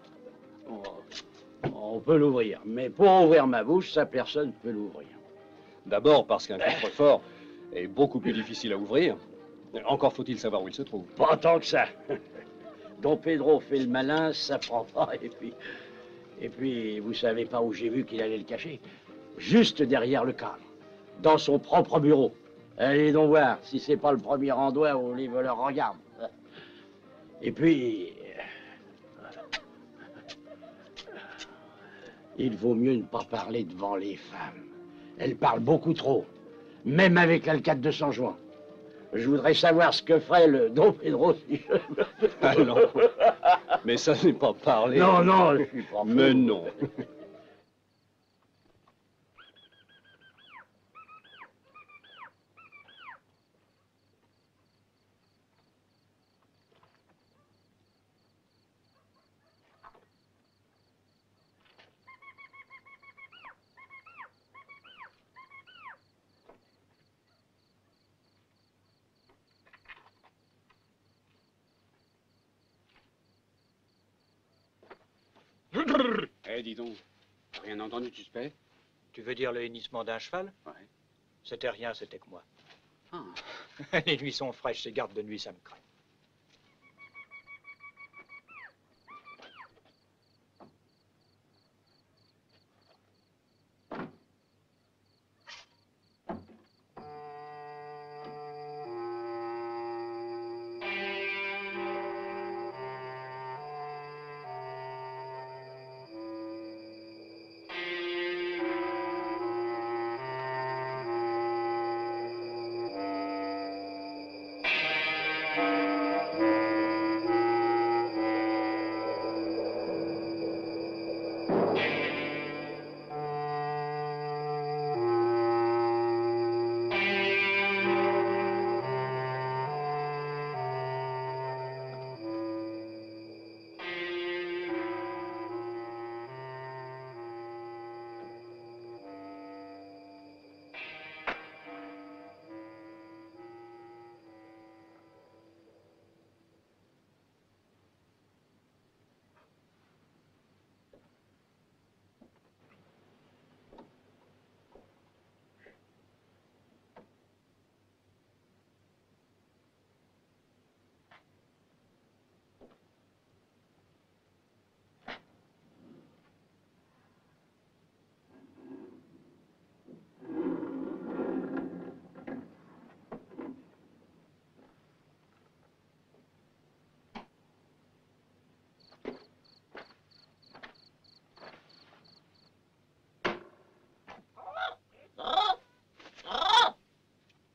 on peut l'ouvrir. Mais pour ouvrir ma bouche, ça, personne ne peut l'ouvrir. D'abord parce qu'un coffre-fort est beaucoup plus difficile à ouvrir. Encore faut-il savoir où il se trouve. Pas tant que ça. Don Pedro fait le malin, ça prend pas, et puis, vous savez pas où j'ai vu qu'il allait le cacher? Juste derrière le cadre, dans son propre bureau. Allez donc voir si c'est pas le premier endroit où les voleurs regardent. Et puis, il vaut mieux ne pas parler devant les femmes. Elles parlent beaucoup trop, même avec l'alcade de San Juan. Je voudrais savoir ce que ferait le Don Pedro si je... Ah non. Mais ça n'est pas parler. Non, non, je suis pas... Mais non. Eh, dis donc, t'as rien entendu de suspect? Tu veux dire le hennissement d'un cheval? Ouais. C'était rien, c'était que moi. Ah. Les nuits sont fraîches, ces gardes de nuit, ça me craint.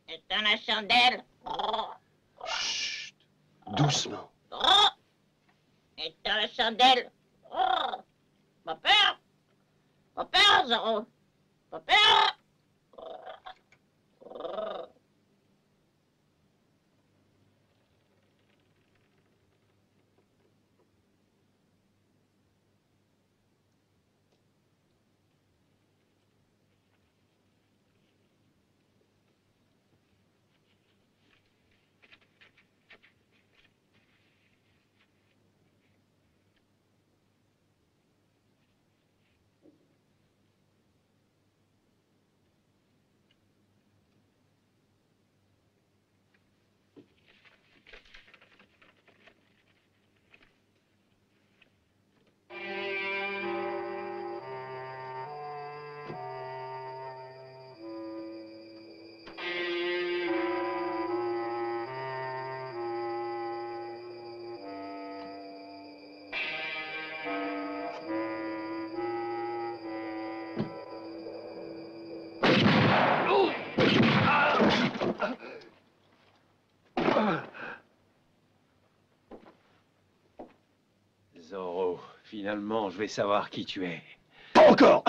Éteins la chandelle. Chut, doucement. Éteins la chandelle. Mon père. Mon père, Zorro. Mon père. Zorro, finalement, je vais savoir qui tu es. Encore!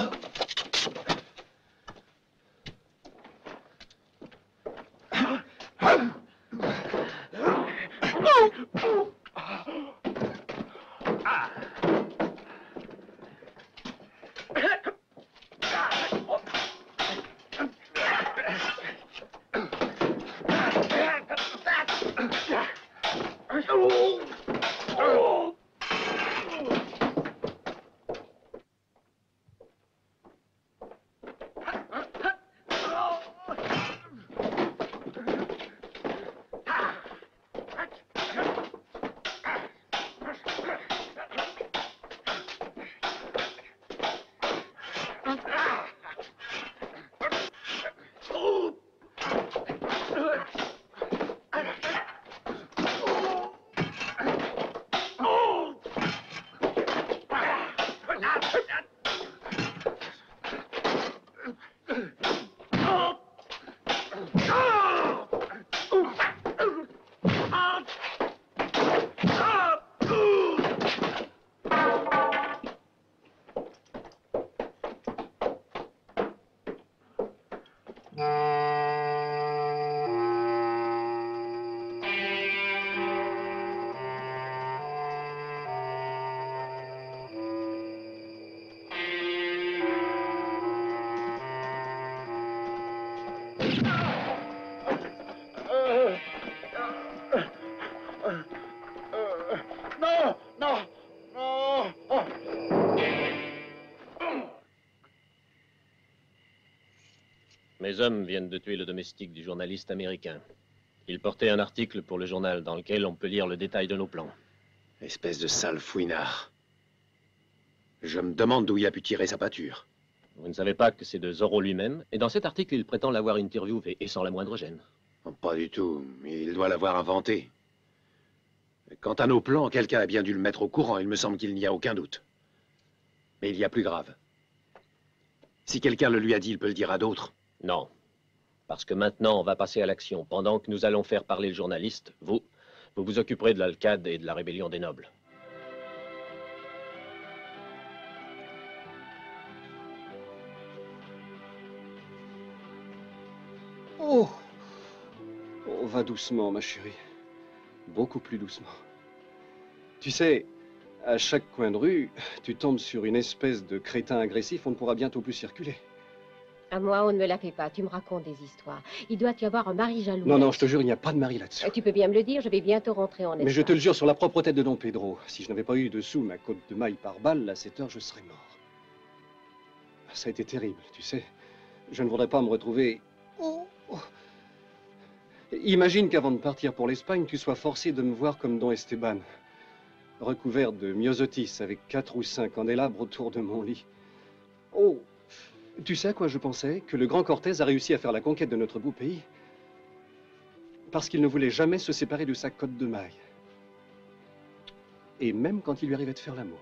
Mes hommes viennent de tuer le domestique du journaliste américain. Il portait un article pour le journal dans lequel on peut lire le détail de nos plans. Espèce de sale fouinard. Je me demande d'où il a pu tirer sa pâture. Vous ne savez pas que c'est de Zorro lui-même, et dans cet article, il prétend l'avoir interviewé, et sans la moindre gêne. Oh, pas du tout. Il doit l'avoir inventé. Quant à nos plans, quelqu'un a bien dû le mettre au courant. Il me semble qu'il n'y a aucun doute. Mais il y a plus grave. Si quelqu'un le lui a dit, il peut le dire à d'autres. Non. Parce que maintenant, on va passer à l'action. Pendant que nous allons faire parler le journaliste, vous vous occuperez de l'Alcade et de la rébellion des nobles. Oh! Oh, va doucement, ma chérie. Beaucoup plus doucement. Tu sais, à chaque coin de rue, tu tombes sur une espèce de crétin agressif, on ne pourra bientôt plus circuler. À moi, on ne me la fait pas. Tu me racontes des histoires. Il doit y avoir un mari jaloux. Non, non, je te jure, il n'y a pas de mari là-dessus. Tu peux bien me le dire, je vais bientôt rentrer en Espagne. Mais je te le jure sur la propre tête de Don Pedro. Si je n'avais pas eu dessous ma côte de maille par balle, à cette heure, je serais mort. Ça a été terrible, tu sais. Je ne voudrais pas me retrouver... Oh, oh. Imagine qu'avant de partir pour l'Espagne, tu sois forcé de me voir comme Don Esteban, recouvert de myosotis avec 4 ou 5 candélabres autour de mon lit. Oh, tu sais à quoi je pensais? Que le grand Cortés a réussi à faire la conquête de notre beau pays parce qu'il ne voulait jamais se séparer de sa côte de maille. Et même quand il lui arrivait de faire l'amour.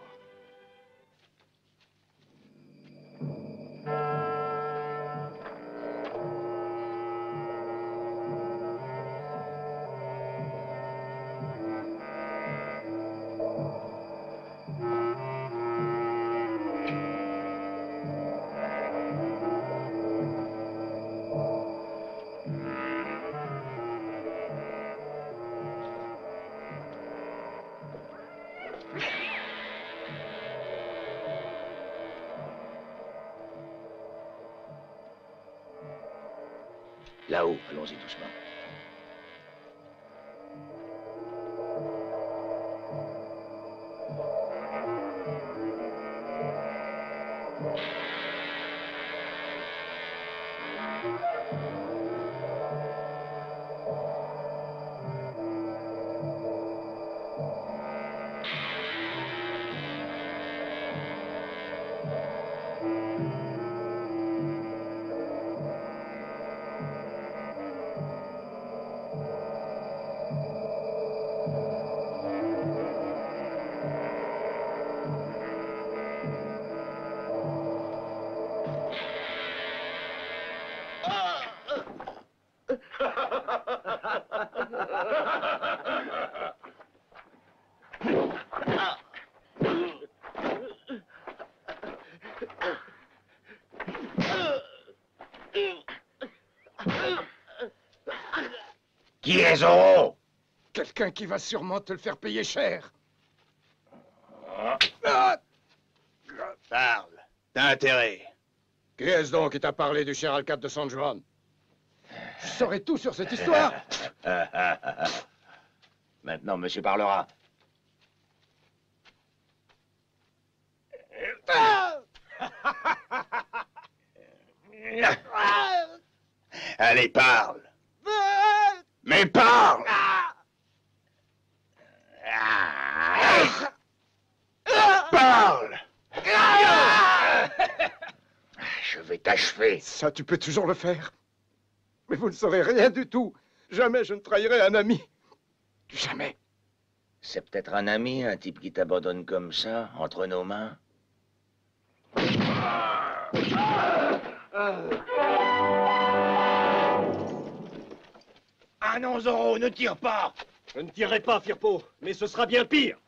Là-haut, allons-y doucement. Qui est Zorro? Quelqu'un qui va sûrement te le faire payer cher. Parle, t'as intérêt. Qui est-ce donc qui t'a parlé du cher Alcade de San Juan? Je saurai tout sur cette histoire. Maintenant, monsieur parlera. Allez, parle. Mais parle! Parle! Je vais t'achever. Ça, tu peux toujours le faire. Mais vous ne saurez rien du tout. Jamais je ne trahirai un ami. Jamais. C'est peut-être un ami, un type qui t'abandonne comme ça, entre nos mains. Ah non, Zorro, ne tire pas! Je ne tirerai pas, Firpo, mais ce sera bien pire.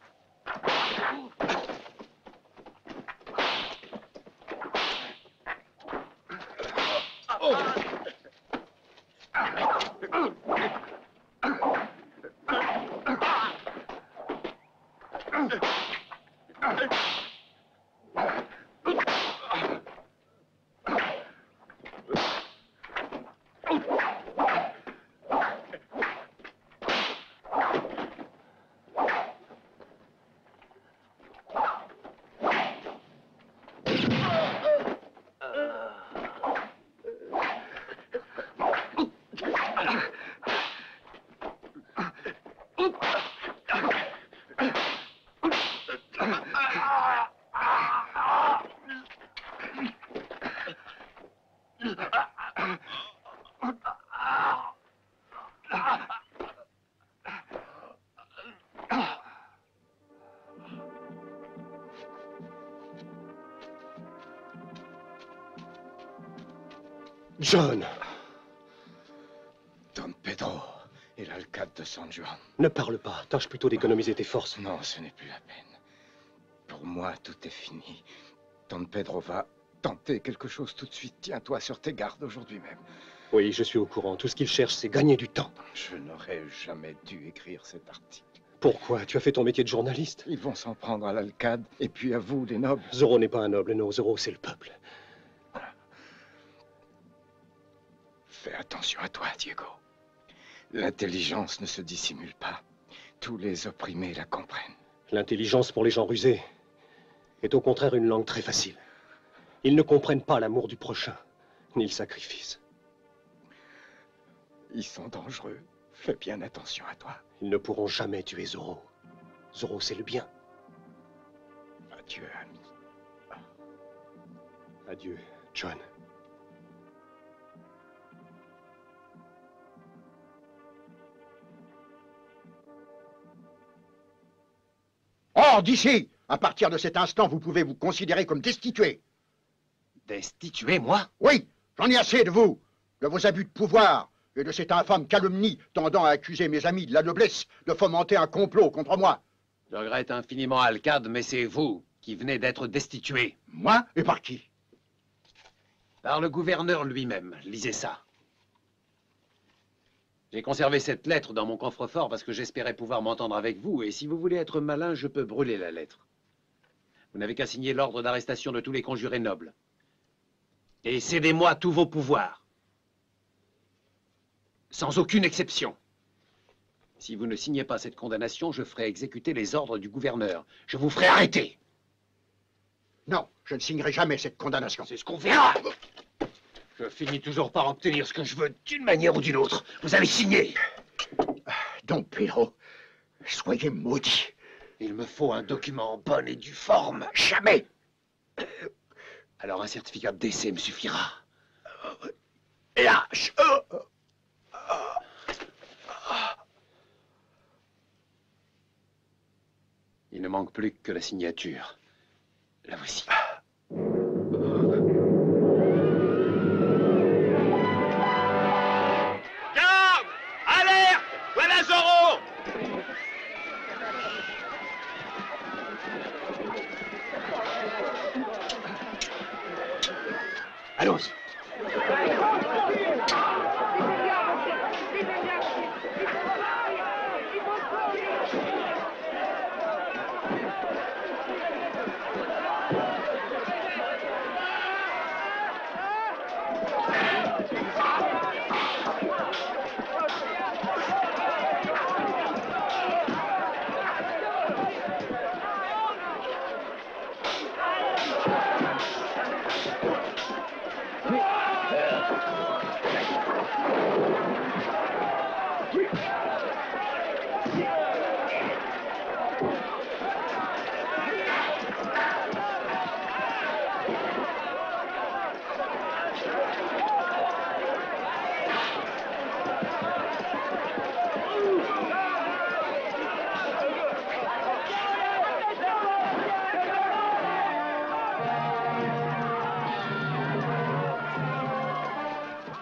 John! Don Pedro et l'alcade de San Juan. Ne parle pas. Tâche plutôt d'économiser tes forces. Non, ce n'est plus la peine. Pour moi, tout est fini. Don Pedro va tenter quelque chose tout de suite. Tiens-toi sur tes gardes aujourd'hui même. Oui, je suis au courant. Tout ce qu'il cherche, c'est gagner du temps. Je n'aurais jamais dû écrire cet article. Pourquoi? Tu as fait ton métier de journaliste. Ils vont s'en prendre à l'alcade et puis à vous, les nobles. Zorro n'est pas un noble, non. Zorro, c'est le peuple. Fais attention à toi, Diego. L'intelligence ne se dissimule pas. Tous les opprimés la comprennent. L'intelligence pour les gens rusés est au contraire une langue très facile. Ils ne comprennent pas l'amour du prochain, ni le sacrifice. Ils sont dangereux. Fais bien attention à toi. Ils ne pourront jamais tuer Zorro. Zorro, c'est le bien. Adieu, ami. Adieu, John. Hors d'ici! À partir de cet instant, vous pouvez vous considérer comme destitué. Destitué, moi? Oui, j'en ai assez de vous, de vos abus de pouvoir et de cette infâme calomnie tendant à accuser mes amis de la noblesse de fomenter un complot contre moi. Je regrette infiniment, Alcade, mais c'est vous qui venez d'être destitué. Moi? Et par qui? Par le gouverneur lui-même. Lisez ça. J'ai conservé cette lettre dans mon coffre-fort parce que j'espérais pouvoir m'entendre avec vous, et si vous voulez être malin, je peux brûler la lettre. Vous n'avez qu'à signer l'ordre d'arrestation de tous les conjurés nobles. Et cédez-moi tous vos pouvoirs. Sans aucune exception. Si vous ne signez pas cette condamnation, je ferai exécuter les ordres du gouverneur. Je vous ferai arrêter. Non, je ne signerai jamais cette condamnation. C'est ce qu'on verra. Je finis toujours par obtenir ce que je veux d'une manière ou d'une autre. Vous avez signé. Don Pedro, soyez maudit. Il me faut un document en bonne et due forme. Jamais. Alors un certificat de décès me suffira. Lâche. Il ne manque plus que la signature. La voici. Garde! Alerte! Voilà Zorro! Allons-y.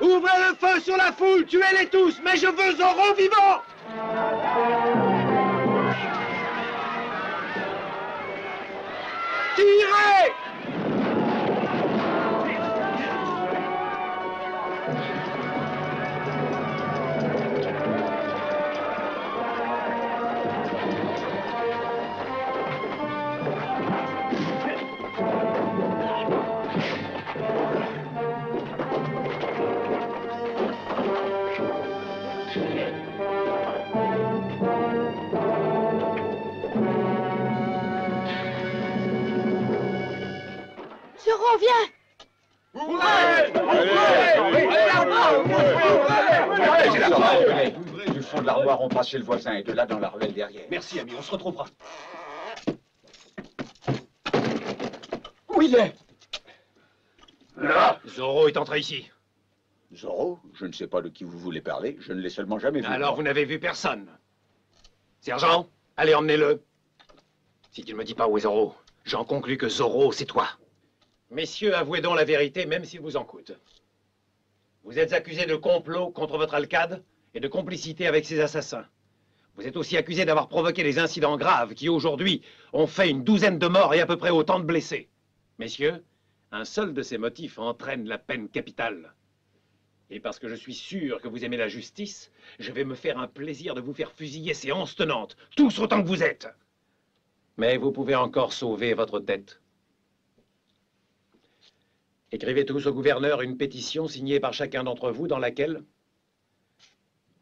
Ouvrez le feu sur la foule, tuez-les tous, mais je veux Zorro vivant! Tirez! Zorro, viens! Du fond de l'armoire, on passe chez le voisin et de là dans la ruelle derrière. Merci, ami, on se retrouvera. Où il est? Là, Zorro est entré ici. Zorro? Je ne sais pas de qui vous voulez parler. Je ne l'ai seulement jamais vu. Alors vous n'avez vu personne. Sergent, allez, emmenez-le. Si tu ne me dis pas où est Zorro, j'en conclus que Zorro, c'est toi. Messieurs, avouez donc la vérité, même s'il vous en coûte. Vous êtes accusé de complot contre votre alcade et de complicité avec ses assassins. Vous êtes aussi accusé d'avoir provoqué des incidents graves qui, aujourd'hui, ont fait une douzaine de morts et à peu près autant de blessés. Messieurs, un seul de ces motifs entraîne la peine capitale. Et parce que je suis sûr que vous aimez la justice, je vais me faire un plaisir de vous faire fusiller séance tenante, tous autant que vous êtes. Mais vous pouvez encore sauver votre tête. Écrivez tous au gouverneur une pétition signée par chacun d'entre vous dans laquelle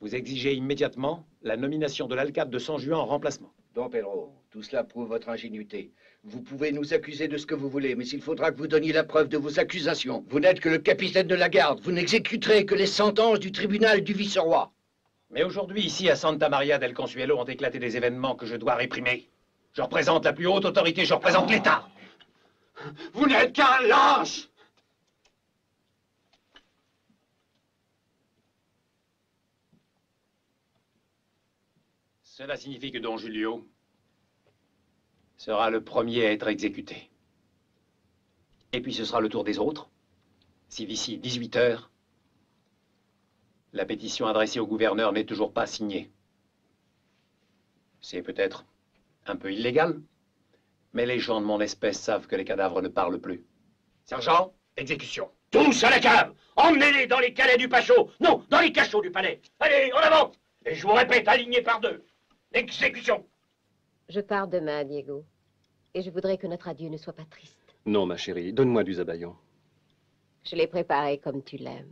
vous exigez immédiatement la nomination de l'alcade de San Juan en remplacement. Don Pedro, tout cela prouve votre ingénuité. Vous pouvez nous accuser de ce que vous voulez, mais il faudra que vous donniez la preuve de vos accusations. Vous n'êtes que le capitaine de la garde. Vous n'exécuterez que les sentences du tribunal du vice-roi. Mais aujourd'hui, ici, à Santa Maria del Consuelo, ont éclaté des événements que je dois réprimer. Je représente la plus haute autorité, je représente l'État. Vous n'êtes qu'un lâche! Cela signifie que Don Julio sera le premier à être exécuté. Et puis ce sera le tour des autres, si d'ici 18 heures, la pétition adressée au gouverneur n'est toujours pas signée. C'est peut-être un peu illégal, mais les gens de mon espèce savent que les cadavres ne parlent plus. Sergent, exécution. Tous à la cave! Emmenez-les dans les calais du Pacho! Non, dans les cachots du palais! Allez, en avant! Et je vous répète, alignés par deux. Exécution! Je pars demain, Diego. Et je voudrais que notre adieu ne soit pas triste. Non, ma chérie, donne-moi du zabaillon. Je l'ai préparé comme tu l'aimes.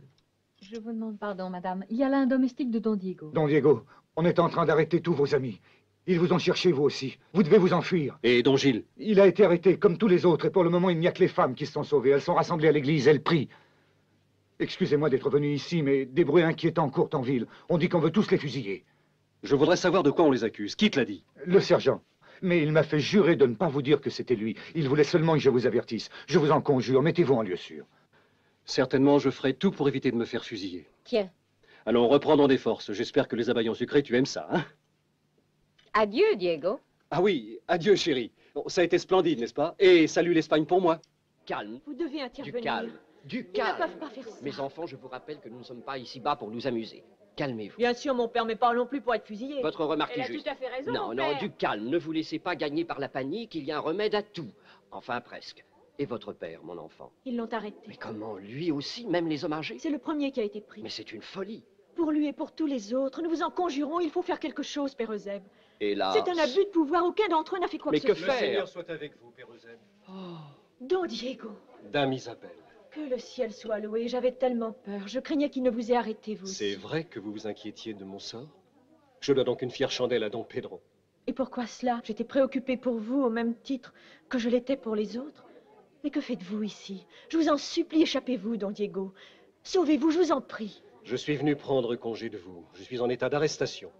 Je vous demande pardon, madame. Il y a là un domestique de Don Diego. Don Diego, on est en train d'arrêter tous vos amis. Ils vous ont cherché, vous aussi. Vous devez vous enfuir. Et Don Gilles? Il a été arrêté, comme tous les autres, et pour le moment, il n'y a que les femmes qui se sont sauvées. Elles sont rassemblées à l'église, elles prient. Excusez-moi d'être venu ici, mais des bruits inquiétants courent en ville. On dit qu'on veut tous les fusiller. Je voudrais savoir de quoi on les accuse. Qui te l'a dit? Le sergent. Mais il m'a fait jurer de ne pas vous dire que c'était lui. Il voulait seulement que je vous avertisse. Je vous en conjure, mettez-vous en lieu sûr. Certainement, je ferai tout pour éviter de me faire fusiller. Tiens. Allons, reprendons des forces. J'espère que les abaillons sucrés, tu aimes ça, hein? Adieu, Diego. Ah oui, adieu, chérie. Bon, ça a été splendide, n'est-ce pas? Et salut l'Espagne pour moi. Calme. Vous devez intervenir. Du calme. Du Ils calme. ne peuvent pas faire ça. Mes enfants, je vous rappelle que nous ne sommes pas ici-bas pour nous amuser. Calmez-vous. Bien sûr, mon père, mais pas non plus pour être fusillé. Votre remarque Elle est a juste. tout à fait raison, Non, mon non, père. du calme. Ne vous laissez pas gagner par la panique. Il y a un remède à tout. Enfin, presque. Et votre père, mon enfant? Ils l'ont arrêté. Mais comment? Lui aussi, même les hommes âgés? C'est le premier qui a été pris. Mais c'est une folie. Pour lui et pour tous les autres, nous vous en conjurons, il faut faire quelque chose, Père Eusèbe. Hélas. C'est un abus de pouvoir, aucun d'entre eux n'a fait quoi Mais que que ce faire? soit. Le Seigneur soit avec vous, Père Eusèbe. Don Diego, Dame Isabelle, que le ciel soit loué, j'avais tellement peur. Je craignais qu'il ne vous ait arrêté, vous. c'est vrai que vous vous inquiétiez de mon sort? Je dois donc une fière chandelle à Don Pedro. Et pourquoi cela? J'étais préoccupée pour vous au même titre que je l'étais pour les autres. Mais que faites-vous ici? Je vous en supplie, échappez-vous, Don Diego. Sauvez-vous, je vous en prie. Je suis venu prendre congé de vous. Je suis en état d'arrestation.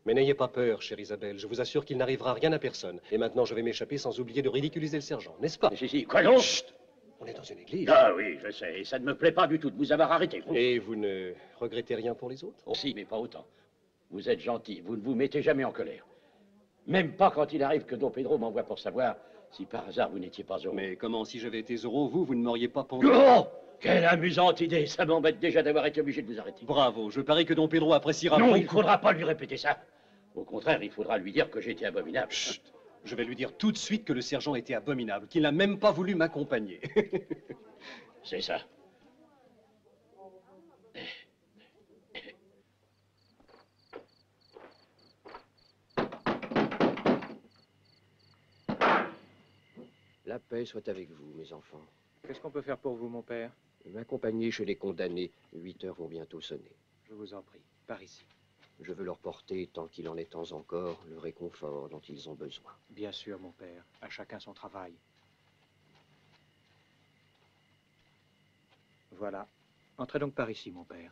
Mais n'ayez pas peur, chère Isabelle. Je vous assure qu'il n'arrivera rien à personne. Et maintenant, je vais m'échapper sans oublier de ridiculiser le sergent, n'est-ce pas? Si, quoi donc? Chut! On est dans une église. Ah oui, je sais, et ça ne me plaît pas du tout de vous avoir arrêté. Vous. Et vous ne regrettez rien pour les autres? Oh, si, mais pas autant. Vous êtes gentil, vous ne vous mettez jamais en colère. Même pas quand il arrive que Don Pedro m'envoie pour savoir si par hasard vous n'étiez pas Zorro. Mais comment, si j'avais été Zorro, vous ne m'auriez pas pendu? Oh! Quelle amusante idée! Ça m'embête déjà d'avoir été obligé de vous arrêter. Bravo, je parie que Don Pedro appréciera... Non, il ne faudra pas lui répéter ça. Au contraire, il faudra lui dire que j'étais abominable. Chut! Je vais lui dire tout de suite que le sergent était abominable, qu'il n'a même pas voulu m'accompagner. C'est ça. La paix soit avec vous, mes enfants. Qu'est-ce qu'on peut faire pour vous, mon père? M'accompagner chez les condamnés. 8 heures vont bientôt sonner. Je vous en prie, par ici. Je veux leur porter, tant qu'il en est temps encore, le réconfort dont ils ont besoin. Bien sûr, mon père. À chacun son travail. Voilà. Entrez donc par ici, mon père.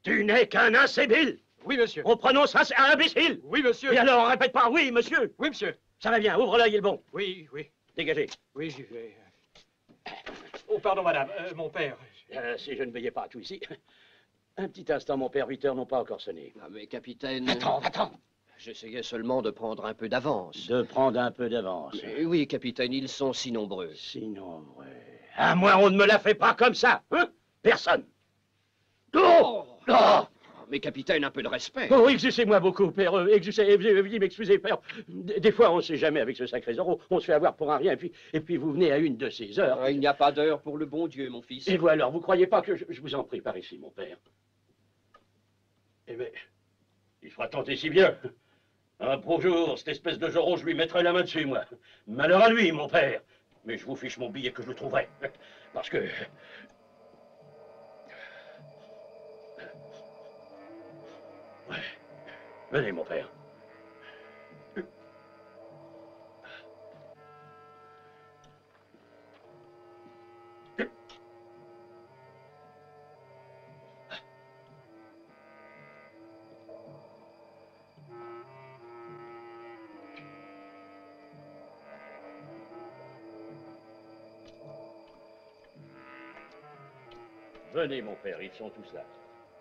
Tu n'es qu'un imbécile! Oui, monsieur. On prononce ça, c'est un imbécile! Oui, monsieur. Et alors, on répète pas, oui, monsieur! Oui, monsieur. Ça va bien, ouvre l'œil, il est bon. Oui, oui. Dégagez. Oui, j'y vais. Oh, pardon, madame. Mon père. Si je ne veillais pas à tout ici. Un petit instant, mon père, 8 heures n'ont pas encore sonné. Ah, mais capitaine... Attends. J'essayais seulement de prendre un peu d'avance. De prendre un peu d'avance. Oui, capitaine, ils sont si nombreux. Si nombreux. À moi, on ne me la fait pas comme ça, hein? Personne. Oh! Oh! Mais capitaine, un peu de respect. Oh, excusez-moi beaucoup, père. Veuillez m'excuser, père. Des fois, on ne sait jamais avec ce sacré Zorro. On se fait avoir pour un rien, et puis vous venez à une de ces heures. Ah, il n'y a pas d'heure pour le bon Dieu, mon fils. Et vous alors, vous croyez pas que je vous en prie par ici, mon père? Eh mais, il sera tenté si bien. Un beau jour, cette espèce de Zorro, je lui mettrai la main dessus, moi. Malheur à lui, mon père. Mais je vous fiche mon billet que je le trouverai. Parce que... Ouais. Venez, mon père. Venez, mon père, ils sont tous là.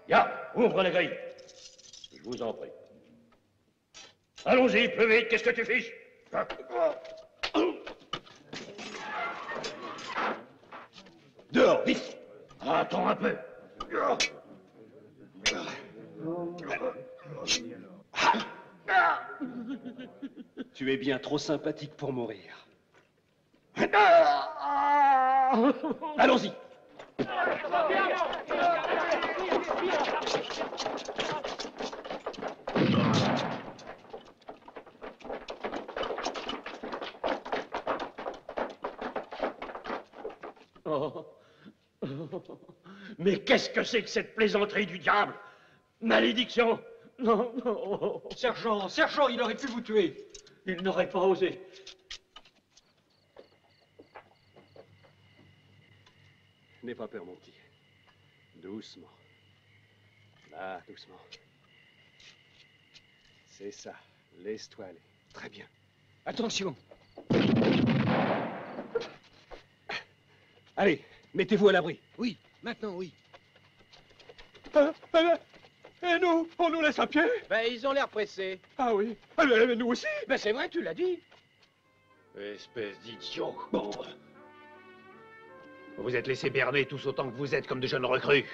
Ya, ouvre la grille. Je vous en prie. Allons-y, plus vite, qu'est-ce que tu fiches? Dehors, vite. Attends un peu. Tu es bien trop sympathique pour mourir. Allons-y. Oh. Mais qu'est-ce que c'est que cette plaisanterie du diable? Malédiction! Non, non. Sergent, il aurait pu vous tuer. Il n'aurait pas osé. N'aie pas peur, mon petit. Doucement. Là, doucement. C'est ça. Laisse-toi aller. Très bien. Attention. Allez, mettez-vous à l'abri. Oui, maintenant, oui. Et nous, on nous laisse à pied? Ben, ils ont l'air pressés. Ah oui. Mais nous aussi. Ben, c'est vrai, tu l'as dit. Espèce d'idiot. Bon. Vous êtes laissés berner tous autant que vous êtes comme de jeunes recrues.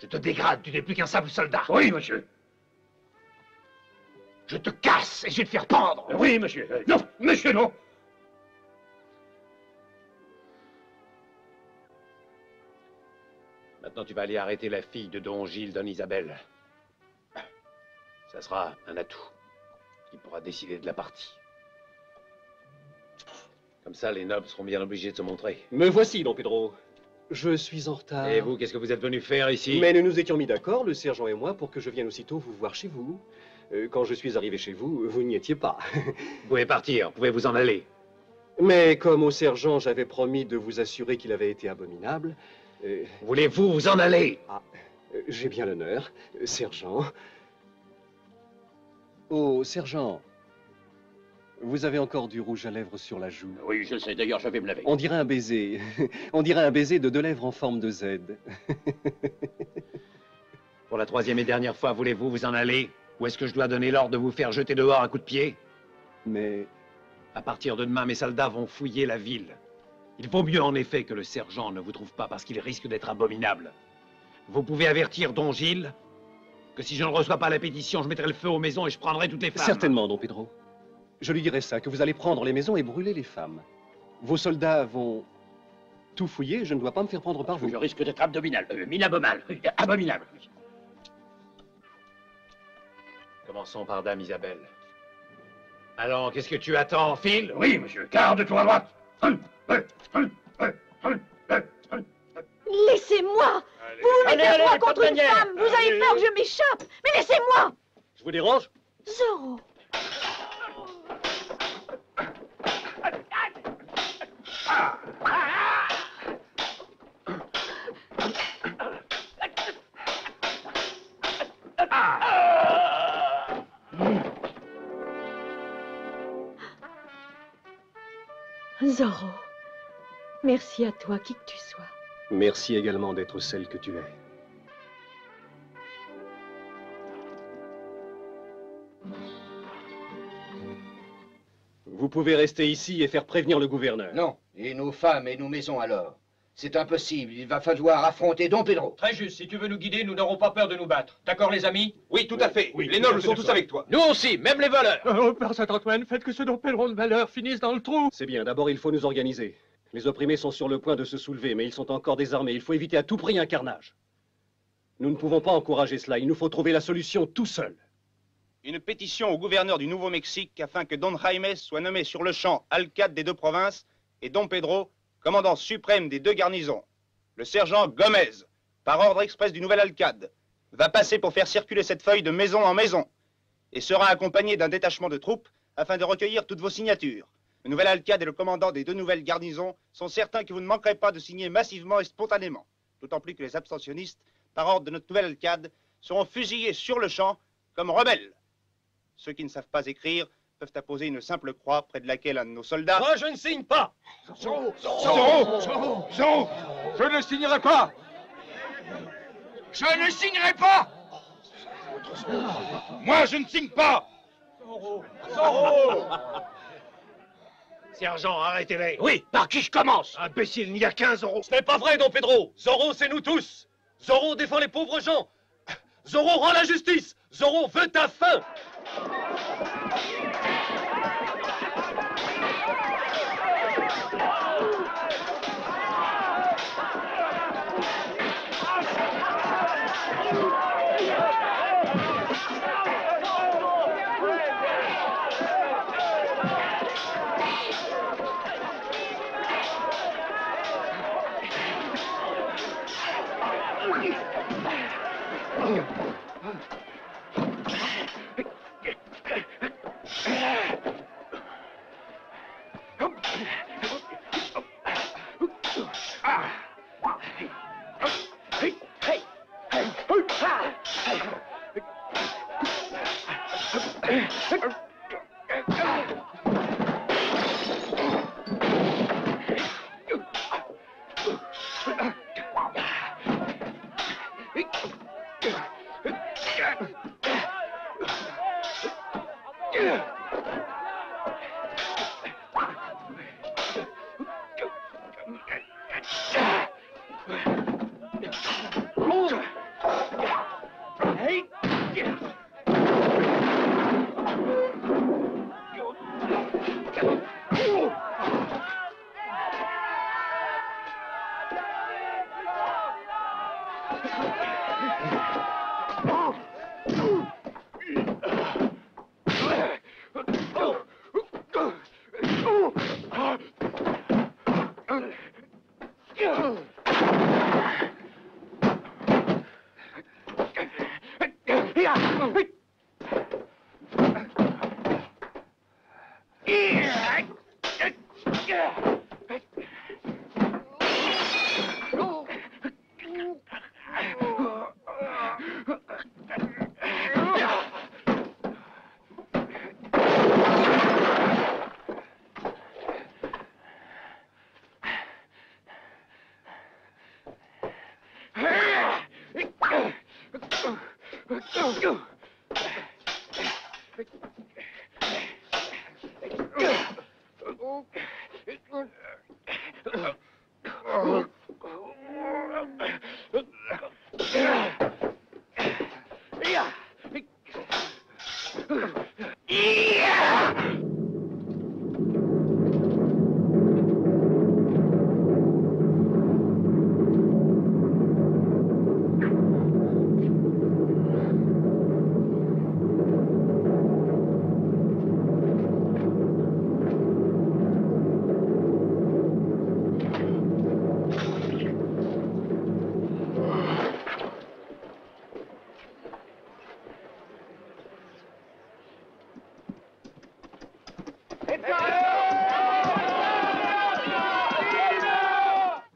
Je te dégrade, tu n'es plus qu'un simple soldat. Oui, monsieur. Je te casse et je vais te faire pendre. Oui, monsieur. Non, monsieur, non. Maintenant, tu vas aller arrêter la fille de Don Gilles, Don Isabelle. Ça sera un atout qui pourra décider de la partie. Comme ça, les nobles seront bien obligés de se montrer. Me voici, Don Pedro. Je suis en retard. Et vous, qu'est-ce que vous êtes venu faire ici? Mais nous nous étions mis d'accord, le sergent et moi, pour que je vienne aussitôt vous voir chez vous. Quand je suis arrivé chez vous, vous n'y étiez pas. Vous pouvez partir, vous pouvez vous en aller. Mais comme au sergent, j'avais promis de vous assurer qu'il avait été abominable... Voulez-vous vous en aller? Ah, j'ai bien l'honneur, sergent. Oh, sergent, vous avez encore du rouge à lèvres sur la joue. Oui, je sais, d'ailleurs, je vais me laver. On dirait un baiser. On dirait un baiser de deux lèvres en forme de Z. Pour la troisième et dernière fois, voulez-vous vous en aller? Ou est-ce que je dois donner l'ordre de vous faire jeter dehors à coups de pied? Mais... À partir de demain, mes soldats vont fouiller la ville. Il vaut mieux en effet que le sergent ne vous trouve pas parce qu'il risque d'être abominable. Vous pouvez avertir Don Gilles que si je ne reçois pas la pétition, je mettrai le feu aux maisons et je prendrai toutes les femmes. Certainement, Don Pedro. Je lui dirai ça, que vous allez prendre les maisons et brûler les femmes. Vos soldats vont tout fouiller, je ne dois pas me faire prendre par vous. Je risque d'être abominable. Minabomal. Abominable. Commençons par Dame Isabelle. Alors, qu'est-ce que tu attends, Phil? Oui, monsieur. Garde-toi à droite. Laissez-moi! Vous vous mettez à moi contre une femme! Vous avez peur que je m'échappe! Mais laissez-moi! Je vous dérange? Zorro! Zorro, merci à toi, qui que tu sois. Merci également d'être celle que tu es. Vous pouvez rester ici et faire prévenir le gouverneur. Non. Et nos femmes et nos maisons alors? C'est impossible. Il va falloir affronter Don Pedro. Très juste. Si tu veux nous guider, nous n'aurons pas peur de nous battre. D'accord, les amis? Oui, tout à fait. Oui, les nobles sont tous avec toi. Nous aussi, même les voleurs. Oh, Père Saint-Antoine, faites que ce Don Pedro de malheur finisse dans le trou. C'est bien. D'abord, il faut nous organiser. Les opprimés sont sur le point de se soulever, mais ils sont encore désarmés. Il faut éviter à tout prix un carnage. Nous ne pouvons pas encourager cela. Il nous faut trouver la solution tout seul. Une pétition au gouverneur du Nouveau-Mexique afin que Don Jaime soit nommé sur le champ alcade des deux provinces et Don Pedro, commandant suprême des deux garnisons. Le sergent Gomez, par ordre express du nouvel alcade, va passer pour faire circuler cette feuille de maison en maison et sera accompagné d'un détachement de troupes afin de recueillir toutes vos signatures. Le nouvel alcade et le commandant des deux nouvelles garnisons sont certains que vous ne manquerez pas de signer massivement et spontanément, d'autant plus que les abstentionnistes, par ordre de notre nouvel alcade, seront fusillés sur le champ comme rebelles. Ceux qui ne savent pas écrire peuvent apposer une simple croix près de laquelle un de nos soldats... Moi, je ne signe pas. Zorro, je ne signerai pas. Je ne signerai pas. Moi, je ne signe pas. Sergent, arrêtez-les. Oui, par qui je commence? Imbécile, il n'y a qu'un Zorro. Ce n'est pas vrai, Don Pedro. Zorro, c'est nous tous. Zorro défend les pauvres gens. Zorro rend la justice. Zorro veut ta fin.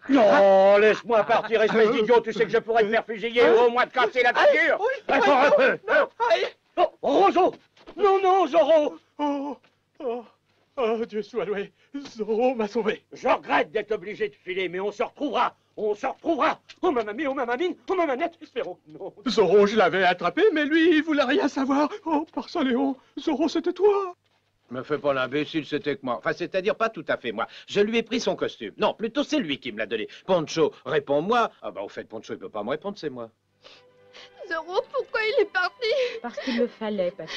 Non, laisse-moi partir, espèce d'idiot. Tu sais que je pourrais te faire fusiller ou au moins te casser la figure. Attends un peu. Oh, Roseau. Non, non, Zorro. Oh, Dieu soit loué. Zorro m'a sauvé. Je regrette d'être obligé de filer, mais on se retrouvera. On se retrouvera. Oh, ma mamie, oh, ma mamine, oh, ma manette. Espérons que non. Zorro, je l'avais attrapé, mais lui, il voulait rien savoir. Oh, par Saint-Léon, Zorro, c'était toi. Me fais pas l'imbécile, c'était que moi. Enfin, c'est-à-dire pas tout à fait moi. Je lui ai pris son costume. Non, plutôt c'est lui qui me l'a donné. Poncho, réponds-moi. Ah bah au fait, Poncho, il peut pas me répondre, c'est moi. Zoro, pourquoi il est parti? Parce qu'il le fallait, papy.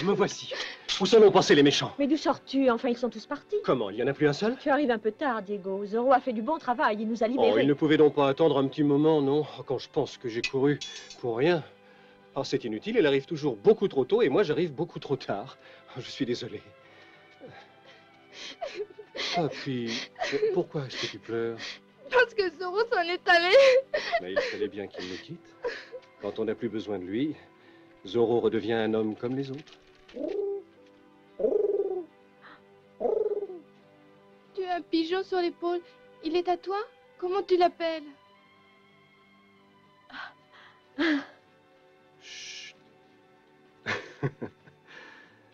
Me voici. Où sont-ils passés les méchants? Mais d'où sors-tu? Enfin, ils sont tous partis. Comment? Il n'y en a plus un seul? Tu arrives un peu tard, Diego. Zoro a fait du bon travail, il nous a libérés. Oh, il ne pouvait donc pas attendre un petit moment, non? Quand je pense que j'ai couru pour rien. Ah, c'est inutile, il arrive toujours beaucoup trop tôt et moi j'arrive beaucoup trop tard. Je suis désolé. Ah, puis, pourquoi est-ce que tu pleures? Parce que Zoro s'en est allé. Mais il fallait bien qu'il me quitte. Quand on n'a plus besoin de lui, Zoro redevient un homme comme les autres. Tu as un pigeon sur l'épaule. Il est à toi? Comment tu l'appelles? Chut.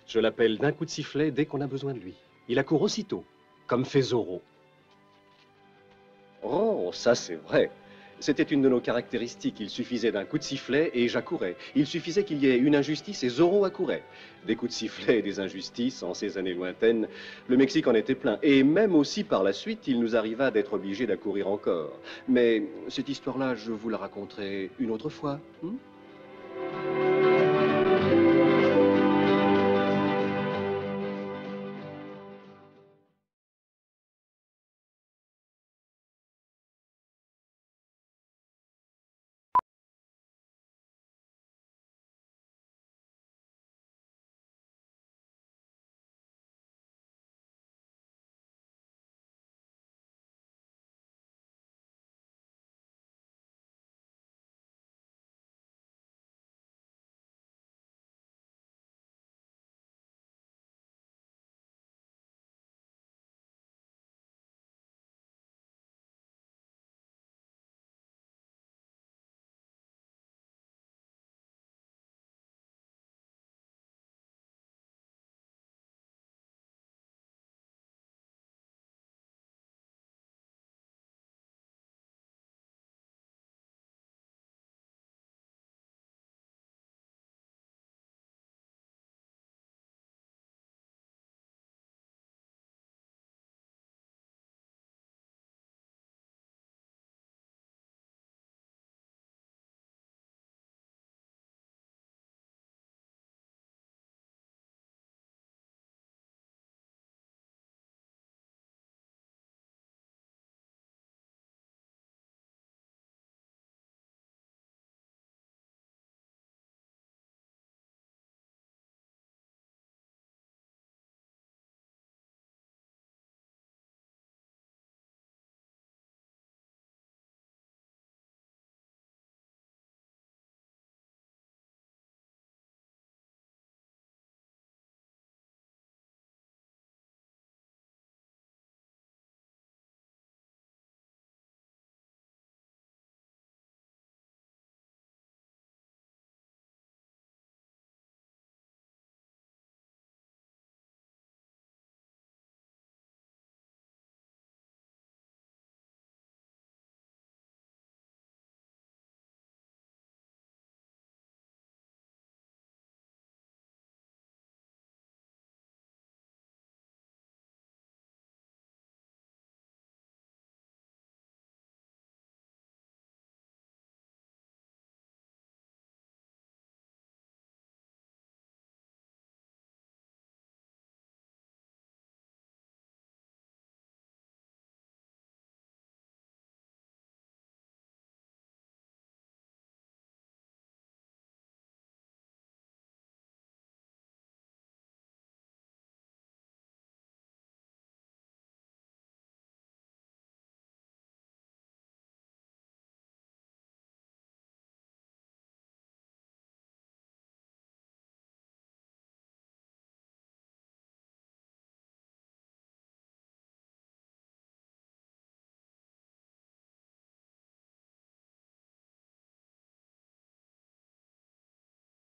Je l'appelle d'un coup de sifflet dès qu'on a besoin de lui. Il accourt aussitôt, comme fait Zoro. Oh, ça c'est vrai. C'était une de nos caractéristiques. Il suffisait d'un coup de sifflet et j'accourais. Il suffisait qu'il y ait une injustice et Zoro accourait. Des coups de sifflet et des injustices, en ces années lointaines, le Mexique en était plein. Et même aussi par la suite, il nous arriva d'être obligés d'accourir encore. Mais cette histoire-là, je vous la raconterai une autre fois.